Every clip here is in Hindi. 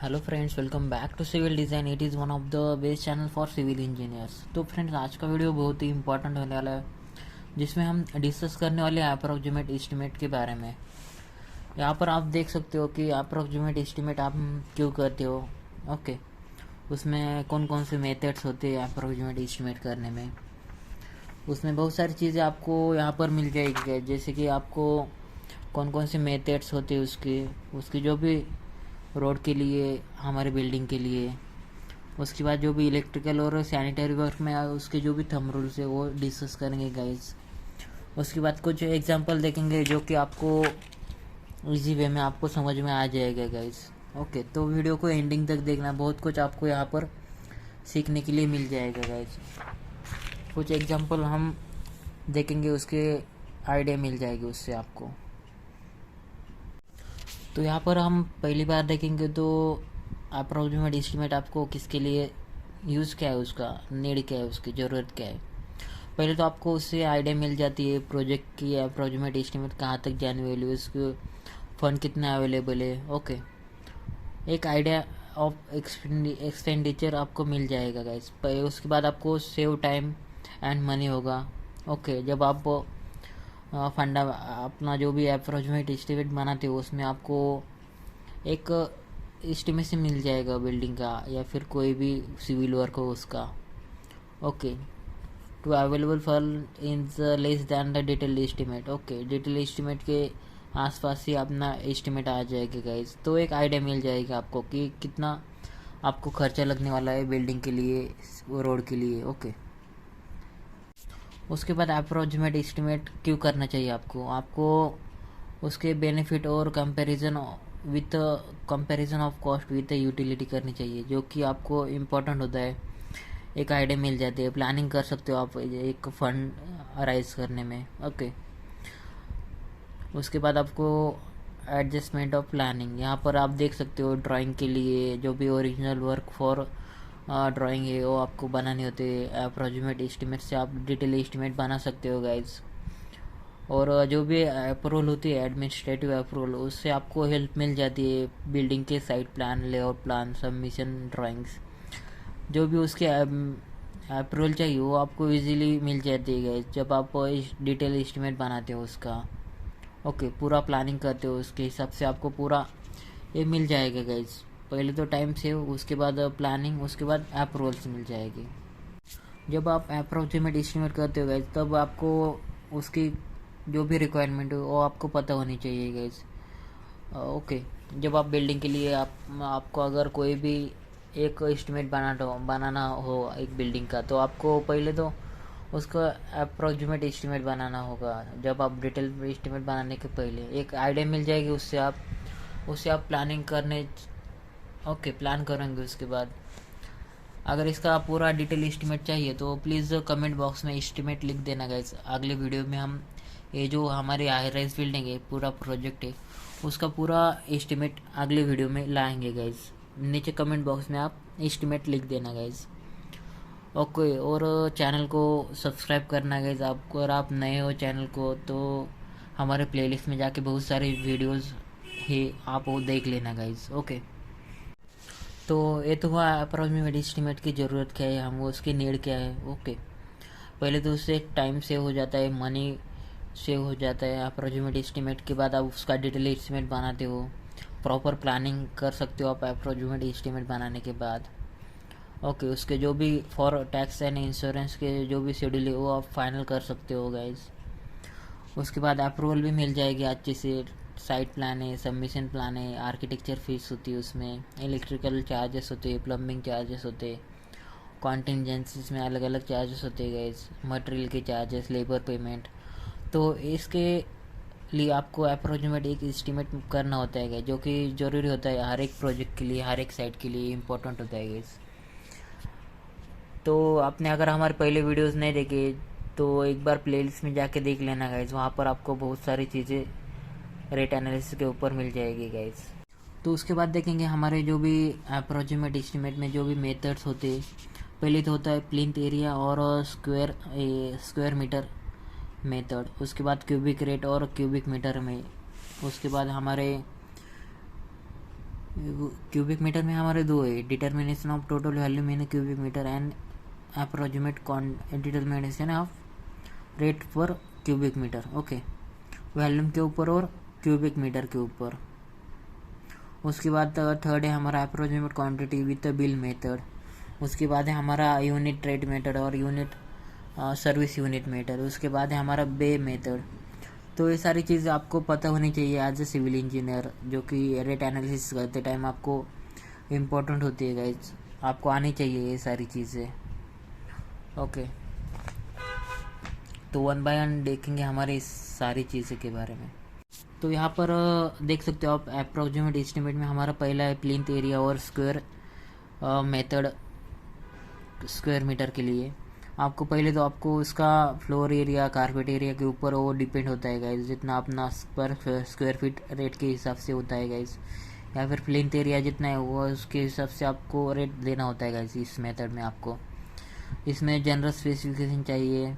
Hello friends, welcome back to civil design. It is one of the best channel for civil engineers. तो फ्रेंड्स, आज का वीडियो बहुत ही इंपॉर्टेंट होने वाला है, जिसमें हम डिस्कस करने वाले हैं अप्रोक्सीमेट एस्टिमेट के बारे में। यहाँ पर आप देख सकते हो कि अप्रोक्सीमेट एस्टिमेट आप क्यों करते हो। ओके, उसमें कौन कौन से मेथड्स होते हैं अप्रोक्सीमेट एस्टिमेट करने में। उसमें बहुत सारी चीज़ें आपको यहाँ पर मिल जाएगी, जैसे कि आपको कौन कौन से मेथड्स होते हैं उसकी जो भी रोड के लिए, हमारे बिल्डिंग के लिए, उसके बाद जो भी इलेक्ट्रिकल और सैनिटरी वर्क में उसके जो भी थंब रूल्स है वो डिस्कस करेंगे गाइस। उसके बाद कुछ एग्जांपल देखेंगे जो कि आपको इजी वे में आपको समझ में आ जाएगा गाइस। ओके, तो वीडियो को एंडिंग तक देखना, बहुत कुछ आपको यहाँ पर सीखने के लिए मिल जाएगा गाइस। कुछ एग्जांपल हम देखेंगे, उसके आइडिया मिल जाएगी उससे आपको। तो यहाँ पर हम पहली बार देखेंगे तो अप्रोक्सीमेट एस्टिमेट आपको किसके लिए यूज़ क्या है, उसका नीड क्या है, उसकी ज़रूरत क्या है। पहले तो आपको उससे आइडिया मिल जाती है प्रोजेक्ट की अप्रोक्सीमेट एस्टिमेट कहाँ तक जाने वाली है, उसके फंड कितना अवेलेबल है। ओके, एक आइडिया ऑफ एक्सपेंडिचर आपको मिल जाएगा गाइस। उसके बाद आपको सेव टाइम एंड मनी होगा। ओके, जब आप फंडा अपना जो भी अप्रोक्सीमेट एस्टिमेट बनाते हो उसमें आपको एक एस्टिमेशन मिल जाएगा बिल्डिंग का या फिर कोई भी सिविल वर्क हो उसका। Okay, to available for in the less than the detail estimate. Okay, detail estimate के आसपास ही अपना एस्टिमेट आ जाएगा गाइस। तो एक आइडिया मिल जाएगा आपको कि कितना आपको खर्चा लगने वाला है बिल्डिंग के लिए, रोड के लिए। ओके, उसके बाद अप्रोक्सीमेट एस्टिमेट क्यों करना चाहिए आपको उसके बेनिफिट और comparison of cost with utility करनी चाहिए, जो कि आपको इम्पोर्टेंट होता है। एक आइडिया मिल जाती है, प्लानिंग कर सकते हो आप एक फंड अराइज करने में। ओके, उसके बाद आपको एडजस्टमेंट ऑफ प्लानिंग, यहाँ पर आप देख सकते हो ड्राइंग के लिए जो भी ओरिजिनल वर्क फॉर ड्राइंग है वो आपको बनानी होती है। अप्रोक्सीमेट एस्टिमेट से आप डिटेल एस्टिमेट बना सकते हो गाइज। और जो भी अप्रूवल होती है एडमिनिस्ट्रेटिव अप्रूवल, उससे आपको हेल्प मिल जाती है बिल्डिंग के site plan, layout plan, submission drawings, जो भी उसके अप्रूवल चाहिए वो आपको इजीली मिल जाती है गाइज जब आप डिटेल एस्टिमेट बनाते हो उसका। ओके, पूरा प्लानिंग करते हो उसके हिसाब से आपको पूरा ये मिल जाएगा गाइज। पहले तो टाइम सेव, उसके बाद प्लानिंग, उसके बाद अप्रूवल्स मिल जाएगी। जब आप अप्रोक्सीमेट एस्टिमेट करते हो गाइज तब आपको उसकी जो भी रिक्वायरमेंट हो वो आपको पता होनी चाहिए गाइज। ओके, जब आप बिल्डिंग के लिए आपको अगर कोई भी एक एस्टिमेट बनाना हो एक बिल्डिंग का, तो आपको पहले तो उसका अप्रोक्सीमेट एस्टिमेट बनाना होगा। जब आप डिटेल एस्टिमेट बनाने के पहले एक आइडिया मिल जाएगी, उससे आप प्लानिंग करने प्लान करेंगे। उसके बाद अगर इसका पूरा डिटेल एस्टिमेट चाहिए तो प्लीज़ कमेंट बॉक्स में एस्टिमेट लिख देना गाइस। अगले वीडियो में हम ये जो हमारी हाई राइज बिल्डिंग है, पूरा प्रोजेक्ट है, उसका पूरा एस्टिमेट अगले वीडियो में लाएंगे गाइस। नीचे कमेंट बॉक्स में आप एस्टिमेट लिख देना गाइस। ओके, और चैनल को सब्सक्राइब करना गाइस। आपको अगर आप नए हो चैनल को तो हमारे प्लेलिस्ट में जाके बहुत सारे वीडियोस है, आप वो देख लेना गाइस। ओके, तो ये तो हुआ अप्रोक्सीमेट एस्टिमेट की ज़रूरत क्या है, हमको उसकी नीड क्या है। ओके, पहले तो उससे टाइम सेव हो जाता है, मनी सेव हो जाता है। अप्रोक्सीमेट एस्टिमेट के बाद आप उसका डिटेल एस्टिमेट बनाते हो, प्रॉपर प्लानिंग कर सकते हो आप अप्रोक्सीमेट एस्टिमेट बनाने के बाद। ओके, उसके जो भी फॉर टैक्स एंड इंश्योरेंस के जो भी शेड्यूल है वो आप फाइनल कर सकते हो गाइज। उसके बाद अप्रूवल भी मिल जाएगी अच्छे से। साइट प्लान है, सबमिशन प्लान है, आर्किटेक्चर फीस होती है, उसमें इलेक्ट्रिकल चार्जेस होते हैं, प्लम्बिंग चार्जेस होते हैं, कॉन्टिजेंसीज में अलग अलग चार्जेस होते हैं गाइज, मटेरियल के चार्जेस, लेबर पेमेंट। तो इसके लिए आपको अप्रोक्सीमेट एक एस्टिमेट करना होता है जो कि ज़रूरी होता है हर एक प्रोजेक्ट के लिए, हर एक साइट के लिए इम्पोर्टेंट होता है गाइज। तो आपने अगर हमारे पहले वीडियोस नहीं देखे तो एक बार प्लेलिस्ट में जाके देख लेना गाइज, वहाँ पर आपको बहुत सारी चीज़ें रेट एनालिसिस के ऊपर मिल जाएगी गाइज। तो उसके बाद देखेंगे हमारे जो भी अप्रोक्सीमेट एस्टिमेट में जो भी मेथड्स होते हैं। पहले तो होता है प्लिंथ एरिया और स्क्वायर मीटर मेथड, उसके बाद क्यूबिक रेट और क्यूबिक मीटर में, उसके बाद हमारे क्यूबिक मीटर में हमारे दो है, determination of total volume in cubic metre and approximate determination of rate per cubic metre. Okay, volume के ऊपर और क्यूबिक मीटर के ऊपर। उसके बाद थर्ड है हमारा approximate quantity with the bill method. उसके बाद है हमारा यूनिट रेट मेथड और यूनिट सर्विस यूनिट मेथड। उसके बाद है हमारा बे मेथड। तो ये सारी चीज़ें आपको पता होनी चाहिए एज ए सिविल इंजीनियर, जो कि रेट एनालिसिस करते टाइम आपको इम्पोर्टेंट होती है गाइज, आपको आनी चाहिए ये सारी चीज़ें। ओके, तो वन बाय वन देखेंगे हमारे इस सारी चीज़ें के बारे में। तो यहाँ पर देख सकते हो आप अप्रोक्सीमेट एस्टिमेट में हमारा पहला है प्लिंथ एरिया और स्क्वायर मेथड स्क्वायर मीटर के लिए। आपको पहले तो आपको उसका फ्लोर एरिया कारपेट एरिया के ऊपर वो डिपेंड होता है गाइज, जितना अपना पर स्क्वायर फीट रेट के हिसाब से होता है गाइज, या फिर प्लिंथ एरिया जितना है वो उसके हिसाब से आपको रेट देना होता है गाइज। इस मेथड में आपको इसमें जनरल स्पेसिफिकेशन चाहिए,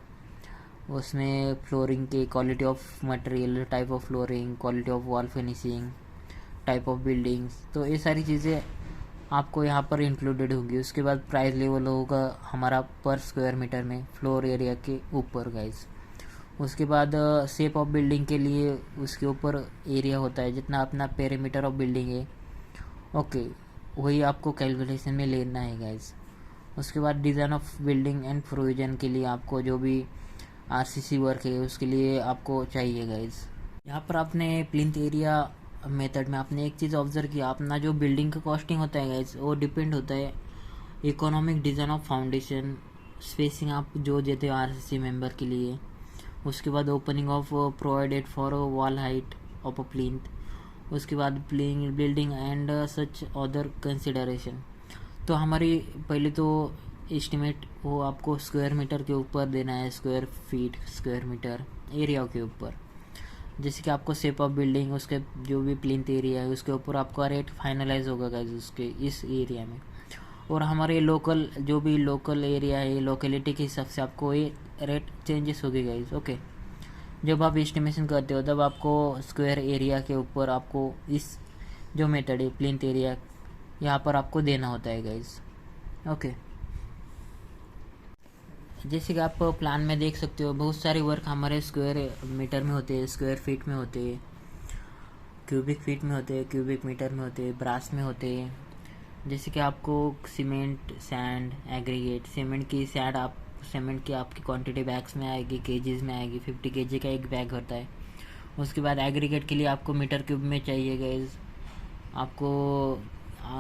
उसमें फ्लोरिंग के quality of material, type of flooring, quality of wall finishing, type of buildings, तो ये सारी चीज़ें आपको यहाँ पर इंक्लूडेड होगी। उसके बाद प्राइस लेवल होगा हमारा पर स्क्वायर मीटर में फ्लोर एरिया के ऊपर गाइस। उसके बाद शेप ऑफ बिल्डिंग के लिए उसके ऊपर एरिया होता है, जितना अपना पेरीमीटर ऑफ बिल्डिंग है, ओके, वही आपको कैलकुलेशन में लेना है गाइस। उसके बाद design of building and provision के लिए आपको जो भी आरसीसी वर्क है उसके लिए आपको चाहिए गाइस। यहाँ पर आपने प्लिंथ एरिया मेथड में आपने एक चीज़ ऑब्जर्व किया, अपना जो बिल्डिंग का कॉस्टिंग होता है गाइस वो डिपेंड होता है economic design of foundation, spacing आप जो देते हो आरसीसी मेंबर के लिए। उसके बाद opening of provided for wall height of a plinth. उसके बाद building and such other consideration. तो हमारी पहले तो एस्टिमेट वो आपको स्क्वायर मीटर के ऊपर देना है, square feet square metre area के ऊपर। जैसे कि आपको शेप ऑफ बिल्डिंग, उसके जो भी प्लिंथ एरिया है उसके ऊपर आपका रेट फाइनलाइज होगा गाइस उसके इस एरिया में। और हमारे लोकल जो भी लोकल एरिया है लोकेलिटी के हिसाब से आपको ये रेट चेंजेस होगी गाइस। ओके, जब आप एस्टिमेशन करते हो तब आपको स्क्वायर एरिया के ऊपर आपको इस जो मेथड है प्लिंथ एरिया यहाँ पर आपको देना होता है गाइस। ओके, जैसे कि आप प्लान में देख सकते हो बहुत सारे वर्क हमारे स्क्वायर मीटर में होते हैं, स्क्वायर फीट में होते हैं, क्यूबिक फीट में होते हैं, क्यूबिक मीटर में होते हैं, ब्रास में होते हैं। जैसे कि आपको सीमेंट, सैंड, एग्रीगेट, सीमेंट की आपकी क्वांटिटी बैग्स में आएगी, केजीज में आएगी, 50 केजी का एक बैग होता है। उसके बाद एग्रीगेट के लिए आपको मीटर क्यूब में चाहिए गाइस, आपको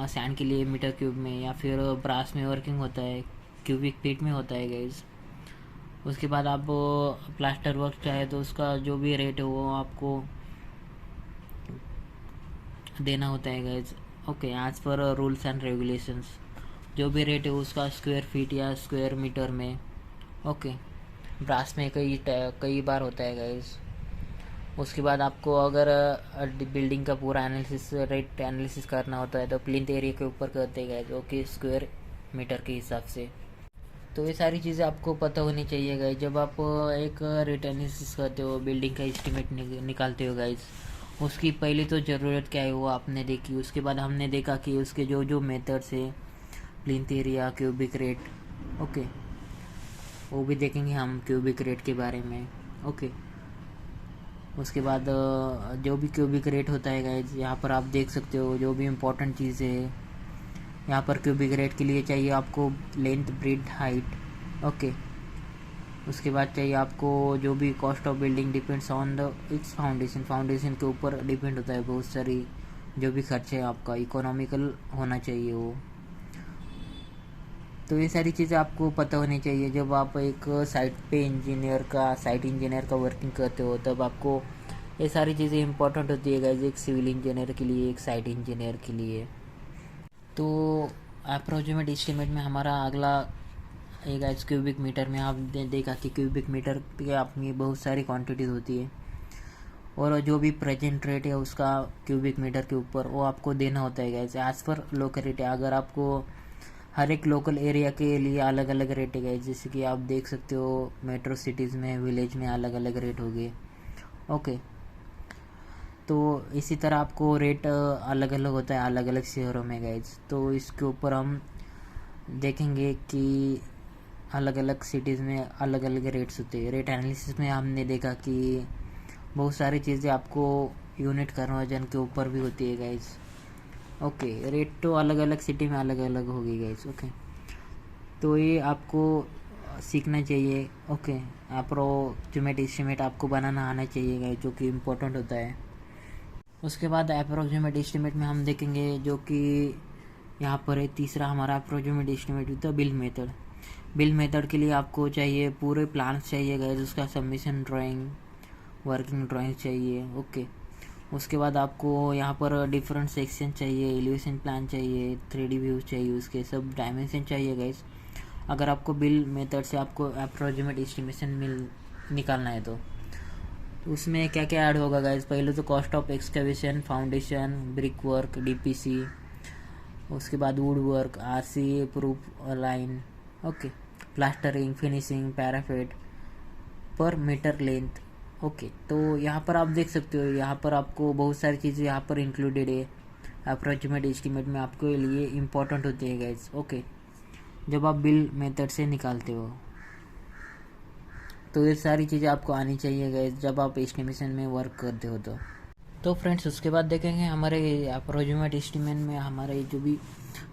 सैंड के लिए मीटर क्यूब में, या फिर ब्रास में वर्किंग होता है क्यूबिक फीट में होता है गाइस। उसके बाद आप प्लास्टर वर्क चाहे तो उसका जो भी रेट है वो आपको देना होता है guys. Okay, as per rules and regulations जो भी रेट है उसका स्क्वायर फीट या स्क्वायर मीटर में। ओके, ब्रास में कई बार होता है गाइज। उसके बाद आपको अगर बिल्डिंग का पूरा एनालिसिस रेट एनालिसिस करना होता है तो प्लिंथ एरिया के ऊपर करते हैं गाइज, ओके, स्क्वायर मीटर के हिसाब से। तो ये सारी चीज़ें आपको पता होनी चाहिए गाइज जब आप एक रेट एनालिसिस करते हो, बिल्डिंग का एस्टिमेट निकालते हो गाइज। उसकी पहली तो ज़रूरत क्या है वो आपने देखी। उसके बाद हमने देखा कि उसके जो जो मेथड्स है, plinth area, cubic rate, okay, वो भी देखेंगे हम क्यूबिक रेट के बारे में। ओके, उसके बाद जो भी क्यूबिक रेट होता है गाइज यहाँ पर आप देख सकते हो जो भी इम्पोर्टेंट चीज़ें है यहाँ पर क्यूबिक रेट के लिए चाहिए आपको लेंथ, ब्रेड्थ, हाइट। ओके, उसके बाद चाहिए आपको जो भी cost of building depends on the it's foundation के ऊपर डिपेंड होता है बहुत सारी जो भी खर्चे है आपका इकोनॉमिकल होना चाहिए वो। तो ये सारी चीज़ें आपको पता होनी चाहिए जब आप एक साइट इंजीनियर का वर्किंग करते हो, तब आपको ये सारी चीज़ें इंपॉर्टेंट होती है गाइस एक सिविल इंजीनियर के लिए, एक साइट इंजीनियर के लिए। तो अप्रोक्सीमेट एस्टिमेट में हमारा अगला एक गाइस क्यूबिक मीटर में आपने देखा कि क्यूबिक मीटर पे अपनी बहुत सारी क्वांटिटीज़ होती है और जो भी प्रेजेंट रेट है उसका क्यूबिक मीटर के ऊपर वो आपको देना होता है गाइस एज पर लोकेलिटी। अगर आपको हर एक लोकल एरिया के लिए अलग अलग रेट है गाइस, जैसे कि आप देख सकते हो मेट्रो सिटीज़ में, विलेज में अलग अलग रेट हो गए। ओके, तो इसी तरह आपको रेट अलग अलग होता है अलग अलग शहरों में गाइज। तो इसके ऊपर हम देखेंगे कि अलग अलग सिटीज़ में अलग अलग रेट्स होते हैं। रेट एनालिसिस में हमने देखा कि बहुत सारी चीज़ें आपको यूनिट कन्वर्जन के ऊपर भी होती है गाइज। ओके, रेट तो अलग अलग सिटी में अलग अलग होगी गाइज। ओके, तो ये आपको सीखना चाहिए। ओके, अप्रोक्सीमेट एस्टिमेट आपको बनाना आना चाहिए गाइज, जो कि इम्पोर्टेंट होता है। उसके बाद अप्रोक्सीमेट एस्टिमेट में हम देखेंगे जो कि यहाँ पर है तीसरा हमारा अप्रोक्सीमेट एस्टिमेट होता है बिल मेथड। बिल मेथड के लिए आपको चाहिए पूरे प्लान्स चाहिए गाइज, उसका सबमिशन ड्राइंग, वर्किंग ड्राइंग चाहिए। ओके, उसके बाद आपको यहाँ पर डिफरेंट सेक्शन चाहिए, एलिवेशन प्लान चाहिए, 3D व्यू चाहिए, उसके सब डायमेंशन चाहिए गाइज। अगर आपको बिल मेथड से आपको अप्रोक्सीमेट एस्टिमेशन निकालना है तो उसमें क्या क्या ऐड होगा गाइज। पहले तो cost of excavation, foundation, brick work, DPC, उसके बाद wood work, RC proof line, okay, plastering, finishing, parapet per metre length. Okay, तो यहाँ पर आप देख सकते हो, यहाँ पर आपको बहुत सारी चीज़ें यहाँ पर इंक्लूडेड है अप्रोक्सीमेट एस्टिमेट में, आपके लिए इम्पोर्टेंट होती है गाइज। ओके, जब आप बिल मेथड से निकालते हो तो ये सारी चीज़ें आपको आनी चाहिए गाइज जब आप एस्टिमेशन में वर्क करते हो तो फ्रेंड्स उसके बाद देखेंगे हमारे अप्रोक्सीमेट एस्टिमेट में हमारे जो भी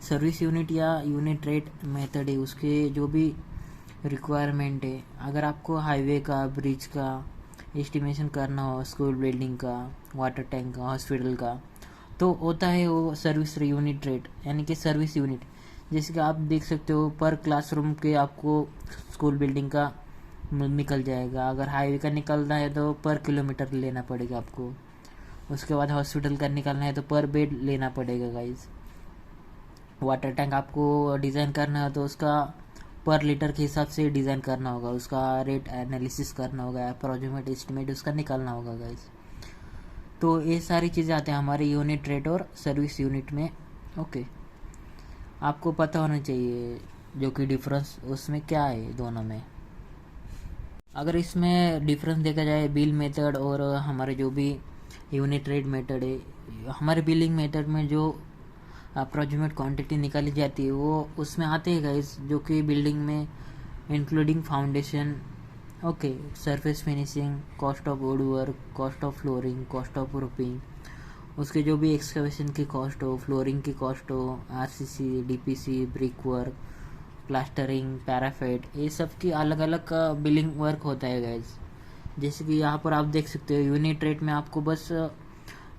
सर्विस यूनिट या यूनिट रेट मेथड है उसके जो भी रिक्वायरमेंट है। अगर आपको हाईवे का, ब्रिज का एस्टिमेशन करना हो, स्कूल बिल्डिंग का, वाटर टैंक का, हॉस्पिटल का, तो होता है वो सर्विस यूनिट रेट, यानी कि सर्विस यूनिट। जैसे कि आप देख सकते हो पर क्लासरूम के आपको स्कूल बिल्डिंग का निकल जाएगा। अगर हाईवे का निकलना है तो पर किलोमीटर लेना पड़ेगा आपको। उसके बाद हॉस्पिटल का निकालना है तो पर बेड लेना पड़ेगा गाइज। वाटर टैंक आपको डिज़ाइन करना है तो उसका पर लीटर के हिसाब से डिज़ाइन करना होगा, उसका रेट एनालिसिस करना होगा, अप्रोक्सीमेट एस्टिमेट उसका निकालना होगा गाइज। तो ये सारी चीज़ें आते हैं हमारे यूनिट रेट और सर्विस यूनिट में। ओके, आपको पता होना चाहिए जो कि डिफरेंस उसमें क्या है दोनों में। अगर इसमें डिफरेंस देखा जाए बिल मेथड और हमारे जो भी यूनिट रेट मेथड है, हमारे बिलिंग मेथड में जो अप्रोक्सीमेट क्वांटिटी निकाली जाती है वो उसमें आते हैं गाइस, जो कि बिल्डिंग में including foundation, okay, surface finishing, cost of would work, cost of flooring, cost of roofing, उसके जो भी एक्सकवेशन की कॉस्ट हो, फ्लोरिंग की कॉस्ट हो, RCC, DPC, brick work, plastering, parapet, ये सब की अलग अलग बिलिंग वर्क होता है गाइज। जैसे कि यहाँ पर आप देख सकते हो यूनिट रेट में आपको बस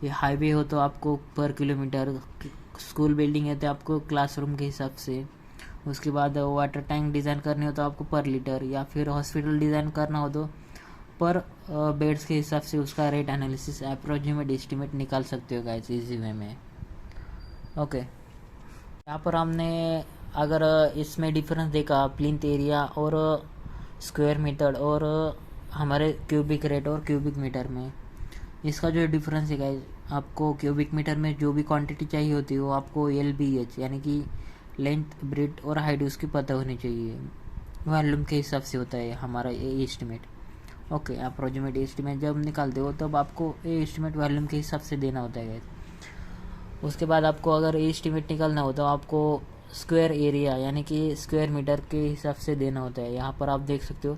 ये हाईवे हो तो आपको पर किलोमीटर, स्कूल बिल्डिंग है तो आपको क्लासरूम के हिसाब से, उसके बाद वाटर टैंक डिज़ाइन करने हो तो आपको पर लीटर, या फिर हॉस्पिटल डिज़ाइन करना हो तो पर बेड्स के हिसाब से उसका रेट एनालिसिस अप्रोक्सीमेट एस्टिमेट निकाल सकते हो गाइज इजी वे में। ओके, यहाँ पर हमने अगर इसमें डिफरेंस देखा प्लिंथ एरिया और स्क्वायर मीटर और हमारे क्यूबिक रेट और क्यूबिक मीटर में, इसका जो डिफरेंस है गाइज, आपको क्यूबिक मीटर में जो भी क्वांटिटी चाहिए होती है वो आपको LBH यानी कि लेंथ, ब्रेड्थ और हाइट उसकी पता होनी चाहिए। वॉल्यूम के हिसाब से होता है हमारा ये एस्टिमेट। ओके, अप्रोक्सीमेट एस्टिमेट जब निकालते हो तब आपको ये एस्टिमेट वॉल्यूम के हिसाब से देना होता है गाइज। उसके बाद आपको अगर एस्टिमेट निकालना हो तो आपको स्क्वायर एरिया यानी कि स्क्वायर मीटर के हिसाब से देना होता है। यहाँ पर आप देख सकते हो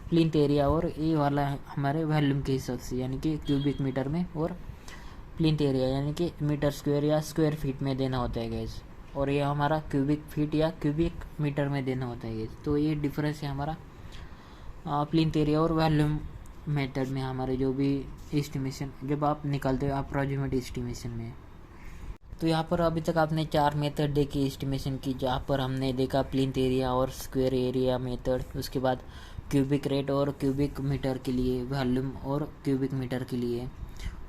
प्लिंथ एरिया और ये वाला हमारे वॉल्यूम के हिसाब से यानी कि क्यूबिक मीटर में, और प्लिंथ एरिया यानी कि मीटर स्क्वायर या स्क्वायर फीट में देना होता है गैस, और ये हमारा क्यूबिक फीट या क्यूबिक मीटर में देना होता है गैस। तो ये डिफरेंस है हमारा प्लिंथ एरिया और वॉल्यूम मेथड में हमारे जो भी एस्टिमेशन जब आप निकालते हो अप्रोक्सीमेट एस्टिमेशन में। तो यहाँ पर अभी तक आपने 4 मेथड देखी एस्टिमेशन की, जहाँ पर हमने देखा प्लिंथ एरिया और स्क्वायर एरिया मेथड, उसके बाद क्यूबिक रेट और क्यूबिक मीटर के लिए, वॉल्यूम और क्यूबिक मीटर के लिए,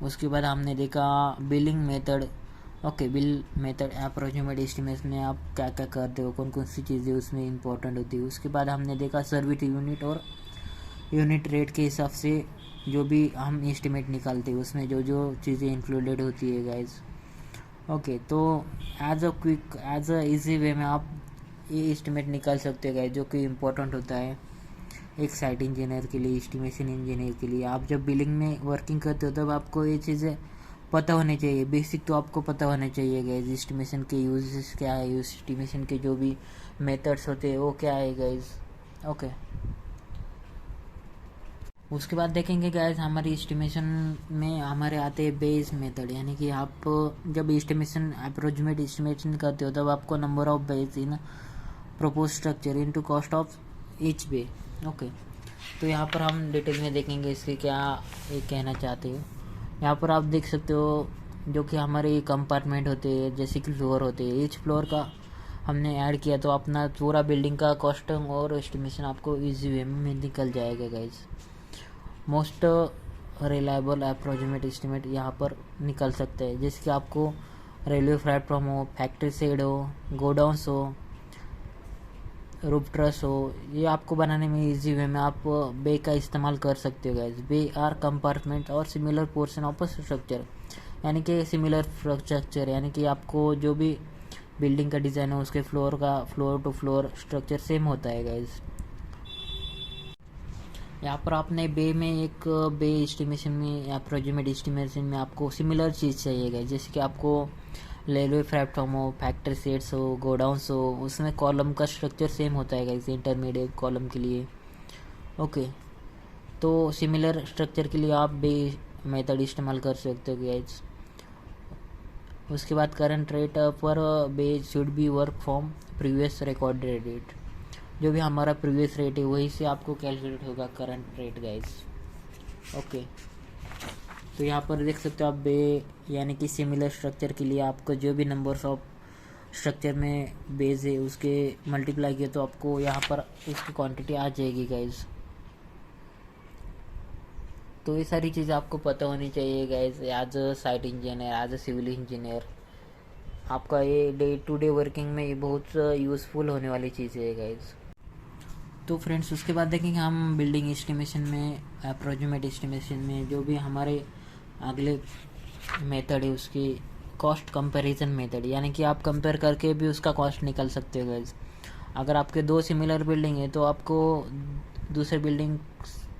उसके बाद हमने देखा billing method. Okay, bill method approximate estimation में आप क्या क्या करते हो, कौन कौन सी चीज़ें उसमें इंपॉर्टेंट होती है। उसके बाद हमने देखा सर्विस यूनिट और यूनिट रेट के हिसाब से जो भी हम एस्टिमेट निकालते हैं उसमें जो जो चीज़ें इंक्लूडेड होती है गाइज। ओके, तो एज अ इजी वे में आप ये एस्टिमेट निकाल सकते हैं गाइज, जो कि इम्पोर्टेंट होता है एक साइट इंजीनियर के लिए, एस्टिमेशन इंजीनियर के लिए। आप जब बिल्डिंग में वर्किंग करते हो तब आपको ये चीज़ें पता होनी चाहिए, बेसिक तो आपको पता होना चाहिए गाइज। एस्टिमेशन के यूजेस क्या है, एस्टिमेशन के जो भी मेथड्स होते हैं वो क्या है गाइज। ओके, उसके बाद देखेंगे गाइज हमारी एस्टिमेशन में हमारे आते हैं बेस मेथड, यानी कि आप जब एस्टिमेशन अप्रोक्सीमेट एस्टिमेशन करते हो तब आपको number of bays in propose structure into cost of each bay. Okay, तो यहाँ पर हम डिटेल में देखेंगे इसके क्या ये कहना चाहते हो। यहाँ पर आप देख सकते हो जो कि हमारे कंपार्टमेंट होते हैं, जैसे कि फ्लोर होते हैं, ईच फ्लोर का हमने ऐड किया तो अपना पूरा बिल्डिंग का कॉस्टिंग और एस्टिमेशन आपको इजी वे में निकल जाएगा guys. Most reliable approximate estimate यहाँ पर निकल सकते हैं, जैसे कि आपको रेलवे प्लेटफॉर्म हो, फैक्ट्री शेड हो, गोडाउंस हो, रूफ ट्रस हो, ये आपको बनाने में इजी वे में आप बे का इस्तेमाल कर सकते हो गाइज। बे आर कंपार्टमेंट और सिमिलर पोर्शन ऑफ स्ट्रक्चर, यानी कि सिमिलर स्ट्रक्चर, यानी कि आपको जो भी बिल्डिंग का डिज़ाइन है उसके फ्लोर का floor to floor structure same होता है गाइज। यहाँ पर आपने बे में एक बे एस्टिमेशन में या अप्रोक्सीमेट एस्टिमेशन में आपको सिमिलर चीज़ चाहिए गाइज, जैसे कि आपको रेलवे प्लेटफॉर्म हो, फैक्ट्री सेट्स हो, गोडाउंस हो, उसमें कॉलम का स्ट्रक्चर सेम होता है गाइज इंटरमीडिएट कॉलम के लिए। ओके, तो सिमिलर स्ट्रक्चर के लिए आप बे मेथड इस्तेमाल कर सकते हो गाइज। उसके बाद करंट रेट पर be should be work from previous recorded rate, जो भी हमारा प्रीवियस रेट है वही से आपको कैलकुलेट होगा करंट रेट गाइज। ओके, तो यहाँ पर देख सकते हो आप बे यानी कि सिमिलर स्ट्रक्चर के लिए आपको जो भी नंबर्स ऑफ स्ट्रक्चर में बेस है उसके मल्टीप्लाई किए तो आपको यहाँ पर इसकी क्वांटिटी आ जाएगी गाइज। तो ये सारी चीज़ें आपको पता होनी चाहिए guys as a site engineer, as a civil engineer. आपका ये डे टू डे वर्किंग में ये बहुत यूज़फुल होने वाली चीज़ें है गाइज। तो फ्रेंड्स, उसके बाद देखेंगे हम बिल्डिंग एस्टिमेशन में, अप्रोक्सीमेट एस्टिमेशन में जो भी हमारे अगले मेथड है उसकी कॉस्ट कंपैरिजन मेथड, यानी कि आप कंपेयर करके भी उसका कॉस्ट निकल सकते हो गाइज। अगर आपके दो सिमिलर बिल्डिंग है तो आपको दूसरे बिल्डिंग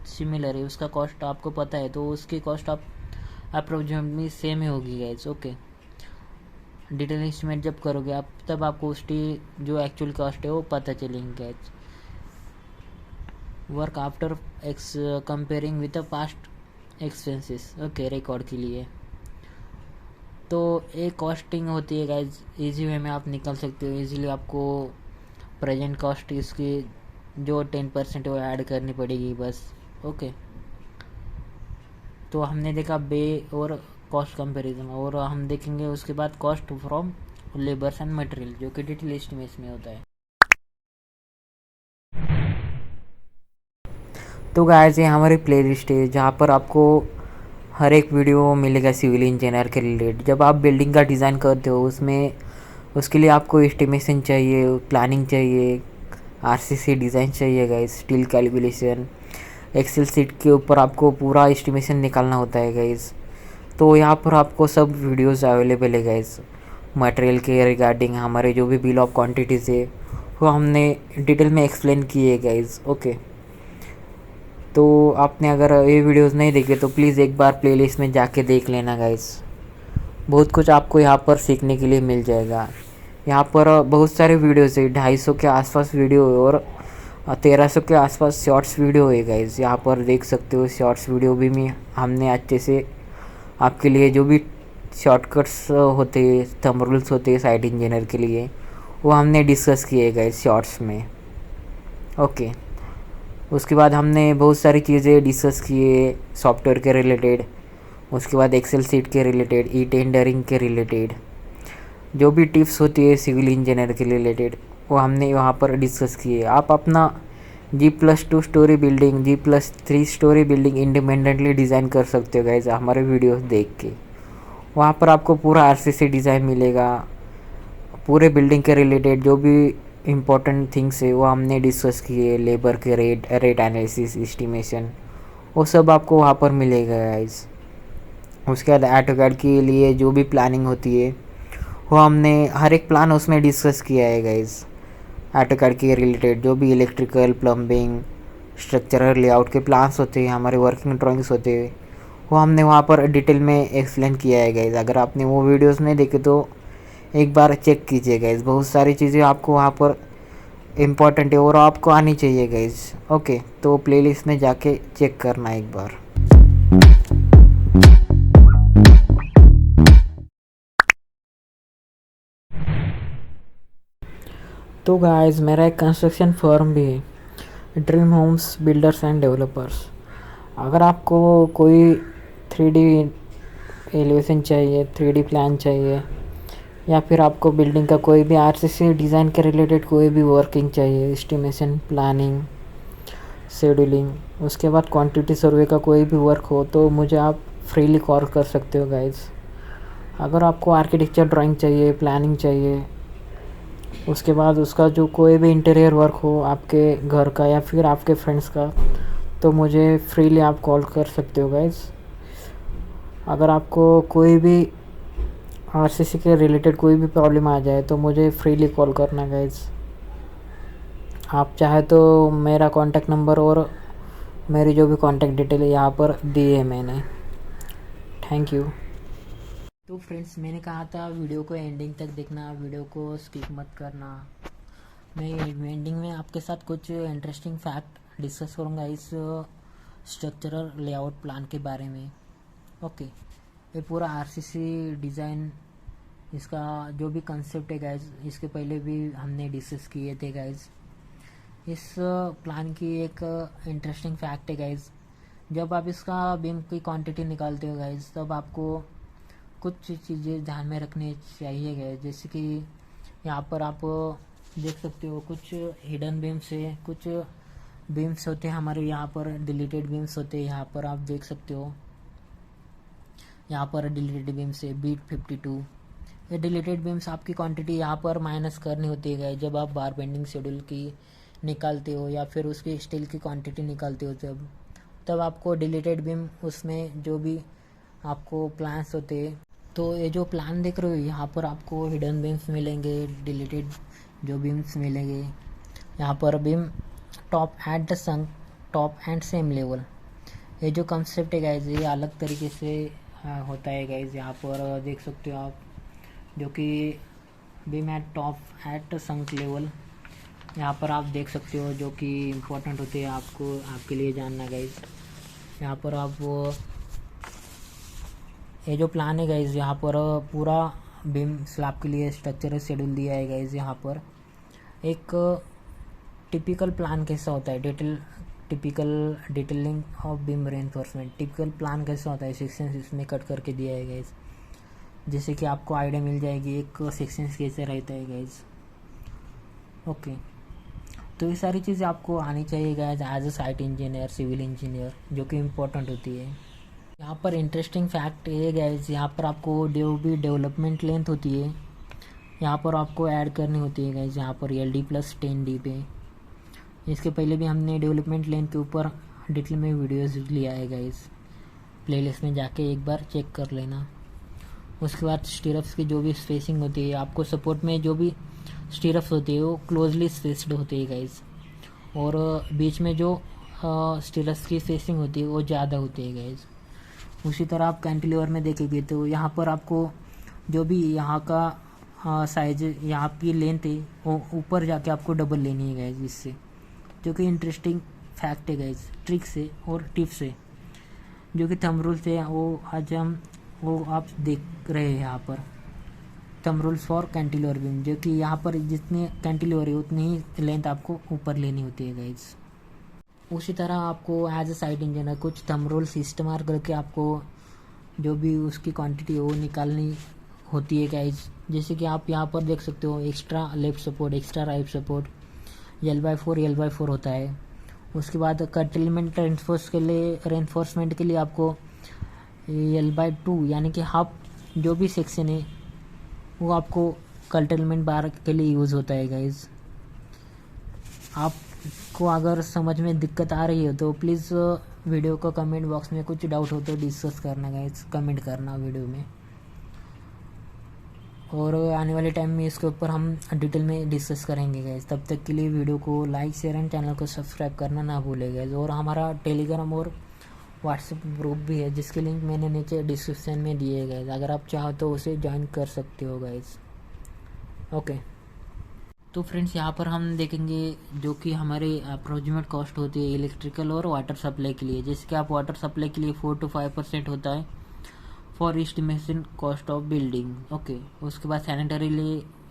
सिमिलर है उसका कॉस्ट आपको पता है तो उसकी कॉस्ट आप अप्रोक्सीमेटली सेम ही होगी गाइज। ओके, डिटेल एस्टिमेट जब करोगे आप तब आपको उसकी जो एक्चुअल कॉस्ट है वो पता चलेंगे guys. Work after comparing with the past expenses. Okay, record के लिए तो एक कॉस्टिंग होती है गाइज, इजी वे में आप निकल सकते हो इजीली। आपको प्रेजेंट कॉस्ट इसकी जो 10% वो ऐड करनी पड़ेगी बस। ओके, तो हमने देखा बे और कॉस्ट कंपैरिजन, और हम देखेंगे उसके बाद cost from labours and material जो कि डिटेल एस्टिमेशन में होता है। तो गाइस ये हमारी प्लेलिस्ट है जहाँ पर आपको हर एक वीडियो मिलेगा सिविल इंजीनियर के रिलेटेड। जब आप बिल्डिंग का डिज़ाइन करते हो उसमें उसके लिए आपको एस्टिमेशन चाहिए, प्लानिंग चाहिए, आरसीसी डिज़ाइन चाहिए guys, steel calculation, excel sheet के ऊपर आपको पूरा एस्टिमेशन निकालना होता है गाइस। तो यहाँ पर आपको सब वीडियोस अवेलेबल है गाइस। मटेरियल के रिगार्डिंग हमारे जो भी बिल ऑफ क्वांटिटीज़ है वो हमने डिटेल में एक्सप्लेन किए गाइस। ओके, तो आपने अगर ये वीडियोस नहीं देखे तो प्लीज़ एक बार प्लेलिस्ट में जाके देख लेना गाइस। बहुत कुछ आपको यहाँ पर सीखने के लिए मिल जाएगा। यहाँ पर बहुत सारे वीडियोस है, 250 के आसपास वीडियो है और 1300 के आसपास शॉर्ट्स वीडियो है गाइस। यहाँ पर देख सकते हो शॉर्ट्स वीडियो भी में हमने अच्छे से आपके लिए जो भी शॉर्टकट्स होते हैं, थंब रूल्स होते हैं साइट इंजीनियर के लिए वो हमने डिस्कस किए गाइस शॉर्ट्स में। ओके, उसके बाद हमने बहुत सारी चीज़ें डिस्कस किए सॉफ्टवेयर के रिलेटेड, उसके बाद एक्सेल सीट के रिलेटेड, ई टेंडरिंग के रिलेटेड, जो भी टिप्स होती है सिविल इंजीनियर के रिलेटेड वो हमने वहाँ पर डिस्कस किए। आप अपना G+2 story building, G+3 story building independently design कर सकते हो गाइस हमारे वीडियो देख के। वहाँ पर आपको पूरा आरसीसी डिज़ाइन मिलेगा, पूरे बिल्डिंग के रिलेटेड जो भी इम्पोर्टेंट थिंग्स है वो हमने डिस्कस किए, लेबर के रेट एनालिसिस, एस्टिमेशन, वो सब आपको वहाँ पर मिलेगा गाइस। उसके बाद AutoCAD के लिए जो भी प्लानिंग होती है वो हमने हर एक प्लान उसमें डिस्कस किया है गाइस। AutoCAD के रिलेटेड जो भी इलेक्ट्रिकल, प्लम्बिंग, स्ट्रक्चरल लेआउट के प्लान्स होते हैं, हमारे वर्किंग ड्राइंग्स होते हैं, वो हमने वहाँ पर डिटेल में एक्सप्लेन किया है गाइज। अगर आपने वो वीडियोस नहीं देखे तो एक बार चेक कीजिए गाइज। बहुत सारी चीज़ें आपको वहाँ पर इम्पॉर्टेंट है और आपको आनी चाहिए गाइज। ओके, तो प्लेलिस्ट में जाके चेक करना एक बार। तो गाइज मेरा एक कंस्ट्रक्शन फर्म भी है, Dream Homes Builders and Developers. अगर आपको कोई 3D एलिवेशन चाहिए, 3D प्लान चाहिए, या फिर आपको बिल्डिंग का कोई भी RCC डिज़ाइन के रिलेटेड कोई भी वर्किंग चाहिए, एस्टिमेशन, प्लानिंग, शेड्यूलिंग, उसके बाद क्वांटिटी सर्वे का कोई भी वर्क हो, तो मुझे आप फ्रीली कॉल कर सकते हो गाइज। अगर आपको आर्किटेक्चर ड्राइंग चाहिए, प्लानिंग चाहिए, उसके बाद उसका जो कोई भी इंटीरियर वर्क हो आपके घर का या फिर आपके फ्रेंड्स का, तो मुझे फ्रीली आप कॉल कर सकते हो गाइज। अगर आपको कोई भी RCC के रिलेटेड कोई भी प्रॉब्लम आ जाए तो मुझे फ्रीली कॉल करना गाइज। आप चाहे तो मेरा कॉन्टैक्ट नंबर और मेरी जो भी कॉन्टैक्ट डिटेल है यहाँ पर दी है मैंने। Thank you. तो फ्रेंड्स, मैंने कहा था वीडियो को एंडिंग तक देखना, वीडियो को स्किप मत करना। मैं एंडिंग में आपके साथ कुछ इंटरेस्टिंग फैक्ट डिस्कस करूँगा इस स्ट्रक्चरल लेआउट प्लान के बारे में। ओके, ये पूरा RCC डिज़ाइन, इसका जो भी कंसेप्ट है गाइज, इसके पहले भी हमने डिस्कस किए थे गाइज। इस प्लान की एक इंटरेस्टिंग फैक्ट है गाइज, जब आप इसका बीम की क्वांटिटी निकालते हो गाइज, तब आपको कुछ चीज़ें ध्यान में रखनी चाहिए गाइज। जैसे कि यहाँ पर आप देख सकते हो कुछ हिडन बीम्स है, कुछ बीम्स होते हैं हमारे यहाँ पर, डिलीटेड बीम्स होते हैं। यहाँ पर आप देख सकते हो, यहाँ पर डिलीटेड बीम्स है बीट 52। ये डिलीटेड बीम्स आपकी क्वांटिटी यहाँ पर माइनस करनी होती है जब आप बार बेंडिंग शेड्यूल की निकालते हो या फिर उसकी स्टील की क्वांटिटी निकालते हो, तब आपको डिलीटेड बीम उसमें जो भी आपको प्लान्स होते हैं, तो ये जो प्लान देख रहे हो यहाँ पर आपको हिडन बीम्स मिलेंगे, डिलीटेड जो बीम्स मिलेंगे। यहाँ पर beam top at the sunk, top and same level, ये जो कंसेप्ट है गाइज ये अलग तरीके से होता है गाइज। यहाँ पर देख सकते हो आप, जो कि beam at top at sunk level, यहाँ पर आप देख सकते हो, जो कि इम्पोर्टेंट होते हैं आपको, आपके लिए जानना गाइज। यहाँ पर आप ये जो प्लान है गाइज, यहाँ पर पूरा बीम स्लैब के लिए स्ट्रक्चरल शेड्यूल दिया है गाइज। यहाँ पर एक टिपिकल प्लान कैसा होता है, typical detailing of beam reinforcement, typical plan कैसा होता है, सेक्शंस इसमें कट करके दिया है गाइज, जैसे कि आपको आइडिया मिल जाएगी एक सेक्शंस कैसे रहता है गाइज। ओके, तो ये सारी चीज़ें आपको आनी चाहिए guys as a site engineer, civil engineer, जो कि इम्पोर्टेंट होती है। यहाँ पर इंटरेस्टिंग फैक्ट ये गाइज, यहाँ पर आपको जो भी डेवलपमेंट लेंथ होती है यहाँ पर आपको ऐड करनी होती है गाइज। यहाँ पर LD+10D पे, इसके पहले भी हमने डेवलपमेंट लेंथ के ऊपर डिटेल में वीडियोस लिया है गाइज, प्लेलिस्ट में जाके एक बार चेक कर लेना। उसके बाद स्टीरप्स की जो भी स्पेसिंग होती है, आपको सपोर्ट में जो भी स्टीरप्स होती है वो क्लोजली स्पेस्ड होती है गाइज, और बीच में जो स्टीरप्स की स्पेसिंग होती है वो ज़्यादा होती है गाइज। उसी तरह आप कैंटिलीवर में देखेंगे तो यहाँ पर आपको जो भी यहाँ का साइज, यहाँ की लेंथ है वो ऊपर जाके आपको डबल लेनी है गाइज, इससे जो कि इंटरेस्टिंग फैक्ट है गाइज, ट्रिक्स है और टिप्स है, जो कि थंब रूल्स है वो आप देख रहे हैं यहाँ पर। Thumb rules for cantilever beam, जो कि यहाँ पर जितने कैंटिलीवर है उतनी ही लेंथ आपको ऊपर लेनी होती है गाइज। उसी तरह आपको एज अ साइट इंजीनियर कुछ थंब रूल्स इस्तेमाल करके आपको जो भी उसकी क्वांटिटी है वो निकालनी होती है गाइज। जैसे कि आप यहाँ पर देख सकते हो, extra left support, extra right support, L/4 होता है। उसके बाद कर्टेलमेंट रेनफोर्समेंट के लिए आपको L/2 यानी कि हाफ जो भी सेक्शन है वो आपको कर्टेलमेंट बार के लिए यूज़ होता है गाइज। आपको अगर समझ में दिक्कत आ रही है तो प्लीज़ वीडियो को कमेंट बॉक्स में कुछ डाउट हो तो डिस्कस करना गाइज, कमेंट करना वीडियो में। और आने वाले टाइम में इसके ऊपर हम डिटेल में डिस्कस करेंगे गाइस। तब तक के लिए वीडियो को लाइक शेयर एंड चैनल को सब्सक्राइब करना ना भूलें गाइस। और हमारा टेलीग्राम और व्हाट्सएप ग्रुप भी है जिसके लिंक मैंने नीचे डिस्क्रिप्शन में दिए गए, अगर आप चाहो तो उसे ज्वाइन कर सकते हो गाइस। ओके, तो फ्रेंड्स यहाँ पर हम देखेंगे जो कि हमारे अप्रोक्सीमेट कॉस्ट होती है इलेक्ट्रिकल और वाटर सप्लाई के लिए। जैसे कि आप वाटर सप्लाई के लिए 4 to 5% होता है for estimation cost of building. Okay, उसके बाद सैनिटरी